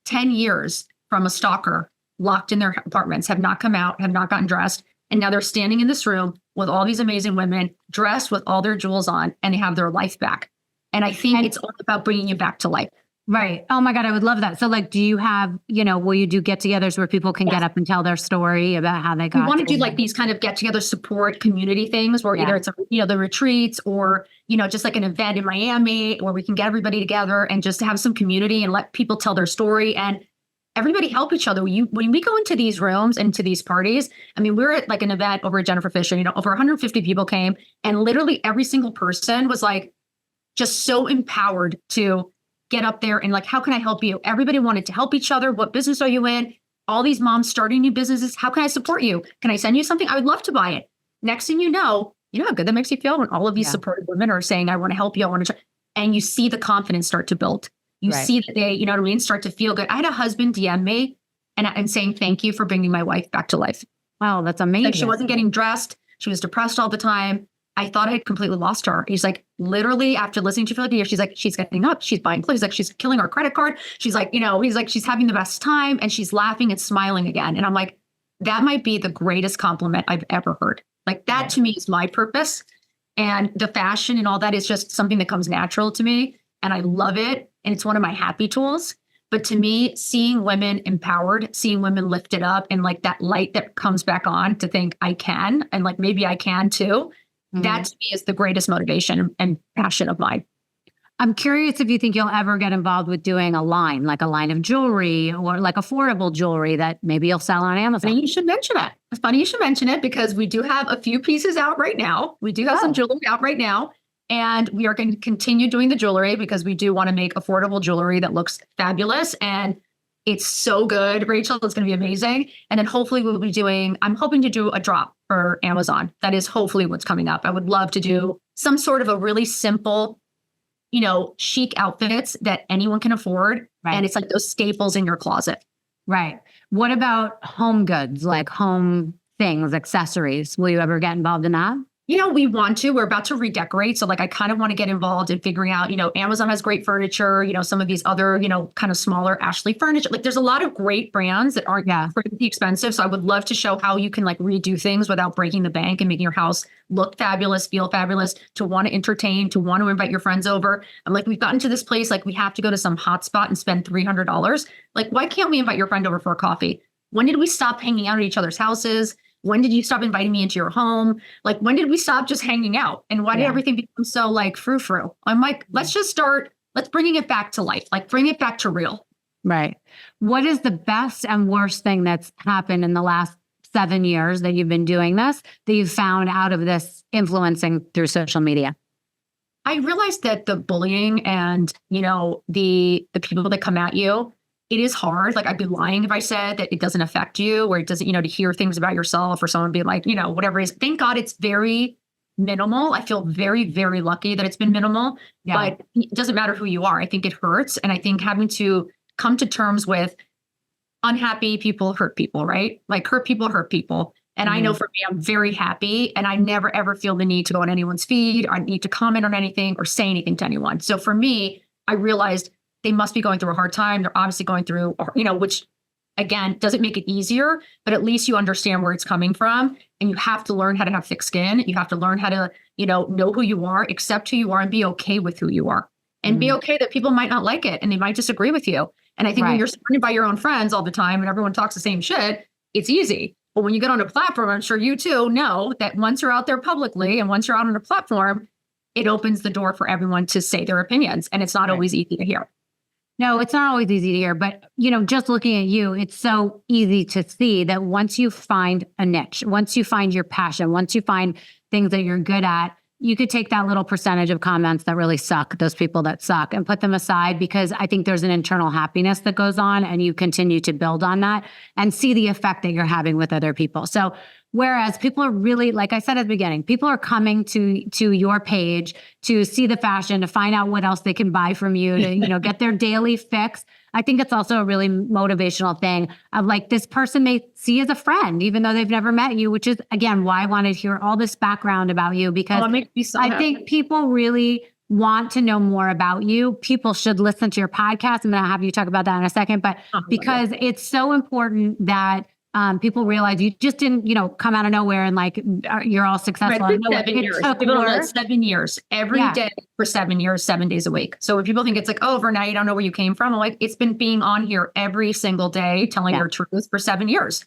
10 years from a stalker, locked in their apartments, have not come out, have not gotten dressed. And now they're standing in this room with all these amazing women dressed with all their jewels on, and they have their life back. And I think it's all about bringing you back to life. Right. Oh my God, I would love that. So like, do you have, will you do get-togethers where people can get up and tell their story about how they got? We want to do like these kind of get-together support community things where either it's, the retreats or, just like an event in Miami where we can get everybody together and just have some community and let people tell their story and everybody help each other. When we go into these rooms and to these parties, I mean, we're at like an event over at Jennifer Fisher, over 150 people came and literally every single person was like, just so empowered to get up there and like, how can I help you? Everybody wanted to help each other. What business are you in? All these moms starting new businesses. How can I support you? Can I send you something? I would love to buy it. Next thing you know how good that makes you feel when all of these supportive women are saying, I want to help you. I want to try. And you see the confidence start to build. You see that they, start to feel good. I had a husband DM me and saying, thank you for bringing my wife back to life. Wow, that's amazing. Like she wasn't getting dressed. She was depressed all the time. I thought I had completely lost her. He's like, literally after listening to you for the year, she's like, she's getting up, she's buying clothes. He's like, she's killing our credit card. She's like, he's like, she's having the best time and she's laughing and smiling again. And I'm like, that might be the greatest compliment I've ever heard. Like that to me is my purpose. And the fashion and all that is just something that comes natural to me. And I love it. And it's one of my happy tools. But to me, seeing women empowered, seeing women lifted up and like that light that comes back on to think I can, and like maybe I can too. That to me is the greatest motivation and passion of mine. I'm curious if you think you'll ever get involved with doing a line of jewelry or like affordable jewelry that maybe you'll sell on Amazon. And you should mention it. It's funny you should mention it because we do have a few pieces out right now. We do have some jewelry out right now. And we are going to continue doing the jewelry because we do want to make affordable jewelry that looks fabulous. And it's so good, Rachel. It's going to be amazing. And then hopefully we'll be I'm hoping to do a drop for Amazon. That is hopefully what's coming up. I would love to do some sort of a really simple, chic outfits that anyone can afford. Right. And it's like those staples in your closet. Right. What about home goods, like home things, accessories? Will you ever get involved in that? We want to. We're about to redecorate. So like I kind of want to get involved in figuring out, Amazon has great furniture, some of these other, kind of smaller Ashley furniture. Like there's a lot of great brands that aren't pretty expensive. So I would love to show how you can like redo things without breaking the bank and making your house look fabulous, feel fabulous, to want to entertain, to want to invite your friends over. I'm like, we've gotten to this place, like we have to go to some hot spot and spend $300. Like, why can't we invite your friend over for a coffee? When did we stop hanging out at each other's houses? when did you stop inviting me into your home? Like, when did we stop just hanging out? And why did everything become so like frou-frou? I'm like, let's bringing it back to life, like bring it back to real. Right. What is the best and worst thing that's happened in the last 7 years that you've been doing this, that you've found out of this influencing through social media? I realized that the bullying and, the people that come at you, it is hard. Like, I'd be lying if I said that it doesn't affect you, or it doesn't, to hear things about yourself or someone being like, whatever it is. Thank God it's very minimal. I feel very, very lucky that it's been minimal, but it doesn't matter who you are. I think it hurts. And I think having to come to terms with unhappy people hurt people, right? Like, hurt people hurt people. And I know for me, I'm very happy, and I never, ever feel the need to go on anyone's feed or need to comment on anything or say anything to anyone. So for me, I realized they must be going through a hard time. They're obviously going through, which again, doesn't make it easier, but at least you understand where it's coming from, and you have to learn how to have thick skin. You have to learn how to, know who you are, accept who you are, and be okay with who you are, and be okay that people might not like it and they might disagree with you. And I think when you're surrounded by your own friends all the time and everyone talks the same shit, it's easy. But when you get on a platform, I'm sure you too know that once you're out there publicly and once you're out on a platform, it opens the door for everyone to say their opinions. And it's not always easy to hear. No, it's not always easy to hear, but just looking at you, it's so easy to see that once you find a niche, once you find your passion, once you find things that you're good at, you could take that little percentage of comments that really suck, those people that suck, and put them aside, because I think there's an internal happiness that goes on, and you continue to build on that and see the effect that you're having with other people. So whereas people are really, like I said at the beginning, people are coming to your page to see the fashion, to find out what else they can buy from you, to get their daily fix. I think it's also a really motivational thing of like, this person may see as a friend, even though they've never met you, which is, again, why I wanted to hear all this background about you, because I think people really want to know more about you. People should listen to your podcast. I'm going to have you talk about that in a second, but because it's so important that people realize you just didn't, come out of nowhere and like you're all successful. Right, 7 years. People don't know, 7 years, every day for 7 years, 7 days a week. So when people think it's like, oh, overnight, you don't know where you came from, I'm like, it's been being on here every single day, telling your truth for 7 years.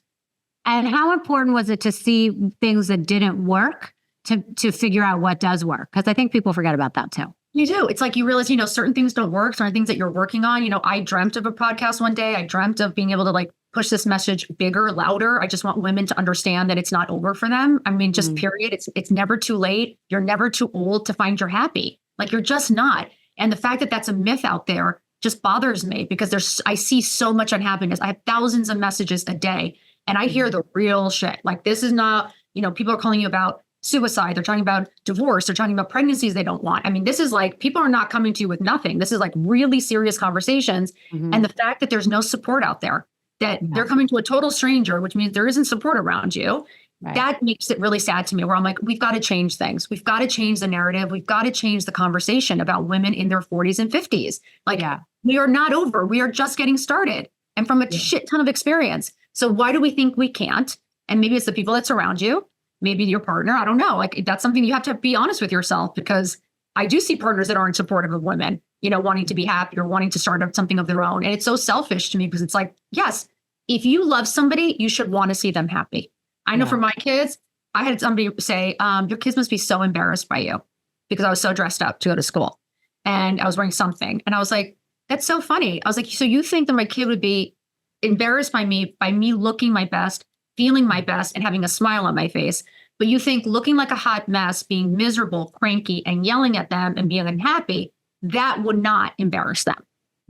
And how important was it to see things that didn't work to figure out what does work? Because I think people forget about that too. You do. It's like you realize, certain things don't work, certain things that you're working on. I dreamt of a podcast one day. I dreamt of being able to like push this message bigger, louder. I just want women to understand that it's not over for them. I mean, just period. It's never too late. You're never too old to find you're happy. Like, you're just not. And the fact that that's a myth out there just bothers me, because I see so much unhappiness. I have thousands of messages a day, and I hear the real shit. Like, this is not, people are calling you about suicide. They're talking about divorce. They're talking about pregnancies they don't want. I mean, this is like, people are not coming to you with nothing. This is like really serious conversations. And the fact that there's no support out there, that they're coming to a total stranger, which means there isn't support around you. That makes it really sad to me, where I'm like, we've got to change things. We've got to change the narrative. We've got to change the conversation about women in their 40s and 50s. Like, we are not over. We are just getting started, and from a shit ton of experience. So why do we think we can't? And maybe it's the people that surround you, maybe your partner. I don't know. Like, that's something you have to be honest with yourself, because I do see partners that aren't supportive of women, wanting to be happy or wanting to start up something of their own. And it's so selfish to me, because it's like, yes, if you love somebody, you should want to see them happy. I know for my kids, I had somebody say, your kids must be so embarrassed by you, because I was so dressed up to go to school and I was wearing something. And I was like, that's so funny. I was like, so you think that my kid would be embarrassed by me looking my best, feeling my best, and having a smile on my face. But you think looking like a hot mess, being miserable, cranky, and yelling at them and being unhappy, that would not embarrass them.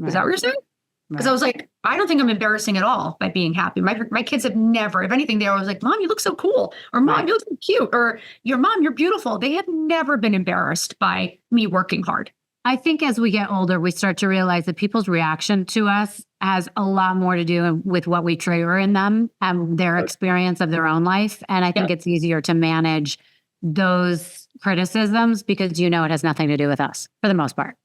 Is that what you're saying? Because I was like, I don't think I'm embarrassing at all by being happy. My kids have never, if anything, they were always like, Mom, you look so cool. Or Mom, you look so cute. Or your mom, you're beautiful. They have never been embarrassed by me working hard. I think as we get older, we start to realize that people's reaction to us has a lot more to do with what we trigger in them and their experience of their own life. And I think it's easier to manage those criticisms, because it has nothing to do with us for the most part.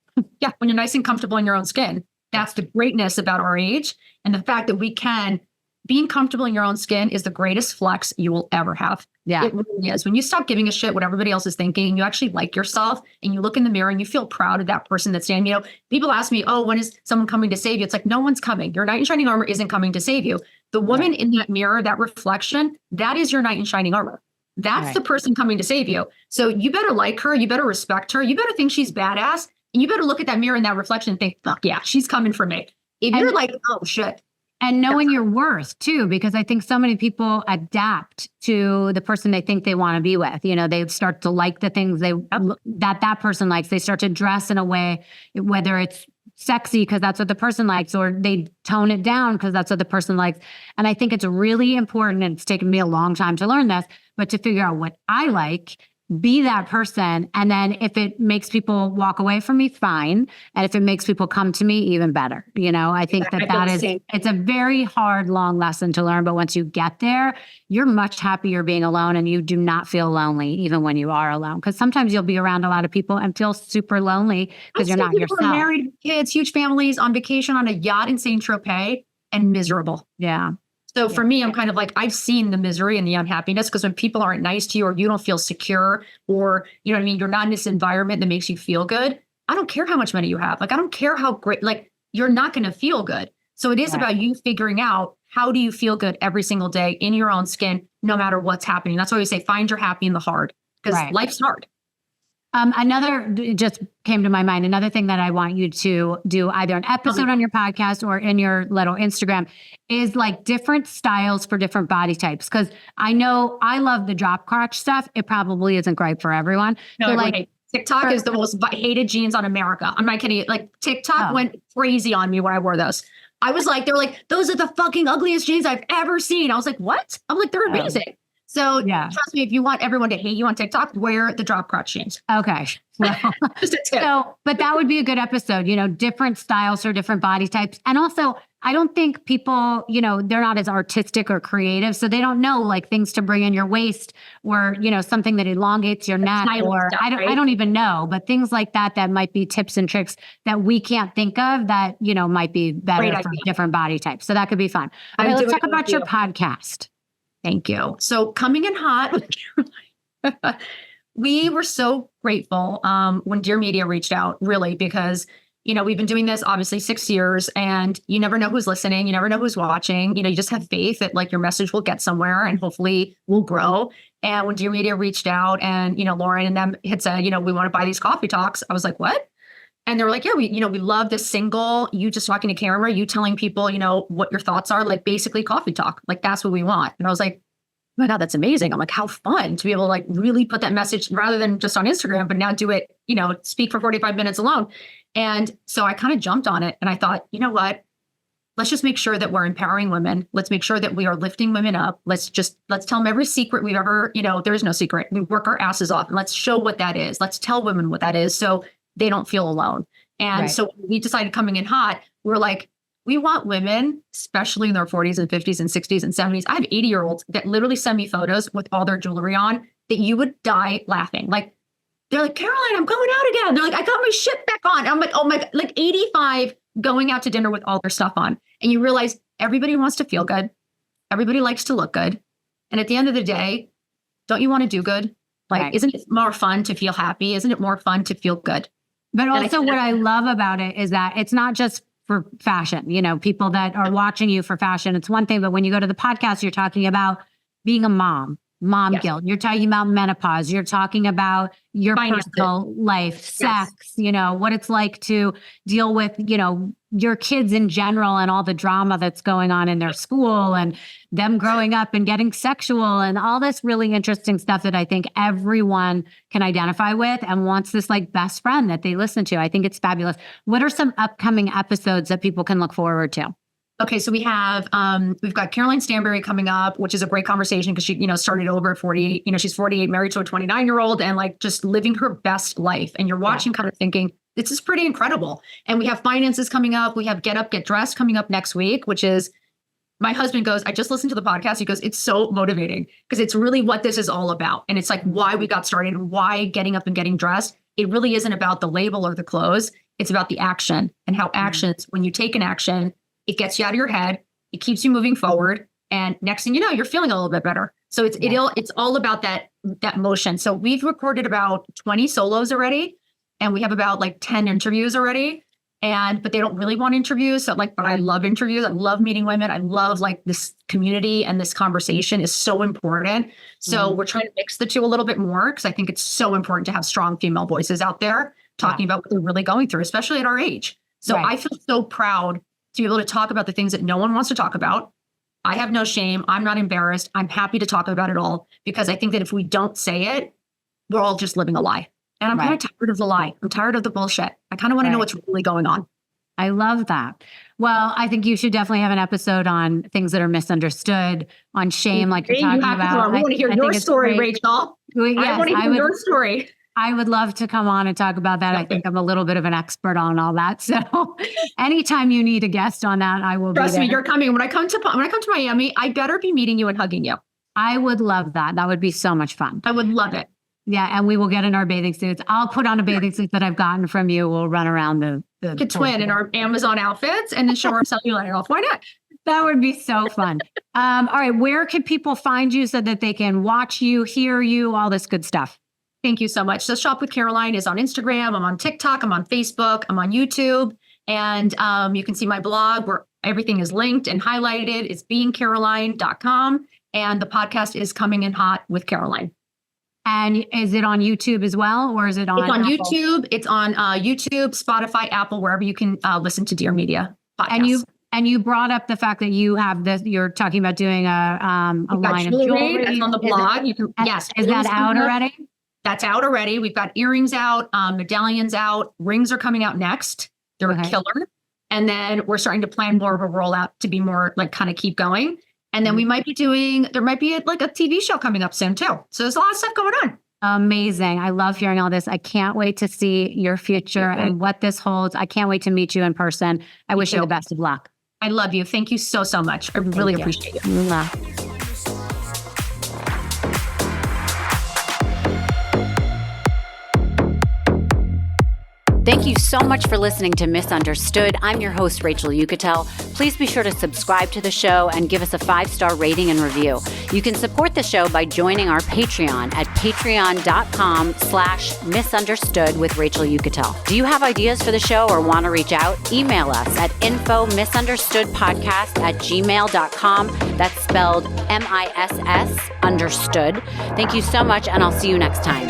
Yeah. When you're nice and comfortable in your own skin. That's the greatness about our age. And the fact that being comfortable in your own skin is the greatest flex you will ever have. Yeah. It really is. When you stop giving a shit what everybody else is thinking, and you actually like yourself, and you look in the mirror and you feel proud of that person that's standing, people ask me, oh, when is someone coming to save you? It's like, no one's coming. Your knight in shining armor isn't coming to save you. The woman in that mirror, that reflection, that is your knight in shining armor. That's the person coming to save you. So you better like her. You better respect her. You better think she's badass. And you better look at that mirror and that reflection and think, fuck yeah, she's coming for me. If you're like, oh shit. And knowing your worth too, because I think so many people adapt to the person they think they want to be with. You know, they start to like the things that person likes. They start to dress in a way, whether it's sexy because that's what the person likes, or they tone it down because that's what the person likes. And I think it's really important, and it's taken me a long time to learn this, but to figure out what I like, be that person. And then if it makes people walk away from me, fine. And if it makes people come to me, even better. You know, I think it's a very hard, long lesson to learn. But once you get there, you're much happier being alone, and you do not feel lonely even when you are alone. Because sometimes you'll be around a lot of people and feel super lonely because you're not yourself. Married, kids, huge families, on vacation on a yacht in Saint Tropez, and miserable. Yeah. So for me, I'm kind of like, I've seen the misery and the unhappiness, because when people aren't nice to you, or you don't feel secure, or, you know what I mean, you're not in this environment that makes you feel good. I don't care how much money you have. Like, I don't care how great, like, you're not going to feel good. So it is about you figuring out, how do you feel good every single day in your own skin, no matter what's happening. That's why we say, find your happy in the hard, because life's hard. It just came to my mind. Another thing that I want you to do, either an episode on your podcast or in your little Instagram, is like different styles for different body types. Because I know I love the drop crotch stuff. It probably isn't great for everyone. No, like TikTok is the most hated jeans on America. I'm not kidding. Like TikTok went crazy on me when I wore those. I was like, they're like, those are the fucking ugliest jeans I've ever seen. I was like, what? I'm like, they're amazing. So trust me, if you want everyone to hate you on TikTok, wear the drop crotch jeans. Okay. Well, just a tip. But that would be a good episode, you know, different styles for different body types. And also, I don't think people, you know, they're not as artistic or creative. So they don't know like things to bring in your waist, or, you know, something that elongates your neck, or stuff, I don't even know, but things like that might be tips and tricks that we can't think of that, you know, might be better for different body types. So that could be fun. Okay, let's talk about your podcast. Thank you. So coming in hot, we were so grateful when Dear Media reached out, really, because, you know, we've been doing this obviously 6 years, and you never know who's listening. You never know who's watching. You know, you just have faith that like your message will get somewhere and hopefully will grow. And when Dear Media reached out, and, you know, Lauren and them had said, you know, we want to buy these coffee talks, I was like, what? And they were like, yeah, we love this single, you just talking to camera, you telling people, you know, what your thoughts are, like basically coffee talk. Like, that's what we want. And I was like, oh my God, that's amazing. I'm like, how fun to be able to like really put that message rather than just on Instagram, but now do it, you know, speak for 45 minutes alone. And so I kind of jumped on it, and I thought, you know what, let's just make sure that we're empowering women. Let's make sure that we are lifting women up. Let's tell them every secret we've ever, you know, there is no secret. We work our asses off, and let's show what that is. Let's tell women what that is, so they don't feel alone. And so we decided, coming in hot, we're like, we want women, especially in their 40s and 50s and 60s and 70s. I have 80-year-olds that literally send me photos with all their jewelry on that you would die laughing. Like, they're like, Caroline, I'm going out again. They're like, I got my shit back on. And I'm like, oh my God, like 85 going out to dinner with all their stuff on. And you realize everybody wants to feel good. Everybody likes to look good. And at the end of the day, don't you want to do good? Like, isn't it more fun to feel happy? Isn't it more fun to feel good? But also what I love about it is that it's not just for fashion, you know, people that are watching you for fashion. It's one thing, but when you go to the podcast, you're talking about being a mom guilt. You're talking about menopause. You're talking about your personal life, sex, you know, what it's like to deal with, you know, your kids in general and all the drama that's going on in their school, and them growing up and getting sexual, and all this really interesting stuff that I think everyone can identify with and wants this like best friend that they listen to. I think it's fabulous. What are some upcoming episodes that people can look forward to? Okay, so we've got Caroline Stanberry coming up, which is a great conversation because she, you know, started over at 48. You know, she's 48, married to a 29-year-old, and like just living her best life. And you're watching, kind of thinking, this is pretty incredible. And we have finances coming up. We have Get Up, Get Dressed coming up next week, which is, my husband goes, I just listened to the podcast. He goes, it's so motivating because it's really what this is all about. And it's like why we got started and why getting up and getting dressed. It really isn't about the label or the clothes. It's about the action, and how actions, when you take an action, it gets you out of your head. It keeps you moving forward. And next thing you know, you're feeling a little bit better. So it's all about that motion. So we've recorded about 20 solos already, and we have about like 10 interviews already. but they don't really want interviews. So but I love interviews. I love meeting women. I love like this community, and this conversation is so important. So we're trying to mix the two a little bit more, because I think it's so important to have strong female voices out there talking about what they're really going through, especially at our age. So I feel so proud to be able to talk about the things that no one wants to talk about. I have no shame. I'm not embarrassed. I'm happy to talk about it all, because I think that if we don't say it, we're all just living a lie. And I'm kind of tired of the lie. I'm tired of the bullshit. I kind of want to know what's really going on. I love that. Well, I think you should definitely have an episode on things that are misunderstood, on shame, like you're talking about. We want to hear your story, Rachel. Yes, I want to hear your story. I would love to come on and talk about that. I think I'm a little bit of an expert on all that. So anytime you need a guest on that, I will be there. Trust me, you're coming. When I come to Miami, I better be meeting you and hugging you. I would love that. That would be so much fun. I would love it. Yeah, and we will get in our bathing suits. I'll put on a bathing suit that I've gotten from you. We'll run around the could twin in our Amazon outfits and then show our cellulite off. Why not? That would be so fun. All right, where can people find you so that they can watch you, hear you, all this good stuff? Thank you so much. So Shop with Caroline is on Instagram. I'm on TikTok. I'm on Facebook. I'm on YouTube. And you can see my blog where everything is linked and highlighted. It's beingcaroline.com. And the podcast is Coming in Hot with Caroline. And is it on YouTube as well, or is it on? It's on Apple? YouTube. It's on YouTube, Spotify, Apple, wherever you can listen to Dear Media podcasts. And you brought up the fact that you have this. You're talking about doing a line of jewelry. That's on the blog. Yes. Is that out already? That's out already. We've got earrings out, medallions out, rings are coming out next. They're a killer. And then we're starting to plan more of a rollout to be more like kind of keep going. And then there might be like a TV show coming up soon too. So there's a lot of stuff going on. Amazing. I love hearing all this. I can't wait to see your future and what this holds. I can't wait to meet you in person. I wish you the best of luck. I love you. Thank you so, so much. I really appreciate you. Mwah. Thank you so much for listening to Misunderstood. I'm your host, Rachel Yucatel. Please be sure to subscribe to the show and give us a 5-star rating and review. You can support the show by joining our Patreon at patreon.com/misunderstood with Rachel Yucatel. Do you have ideas for the show or want to reach out? Email us at info misunderstoodpodcast@gmail.com. That's spelled MISS understood. Thank you so much, and I'll see you next time.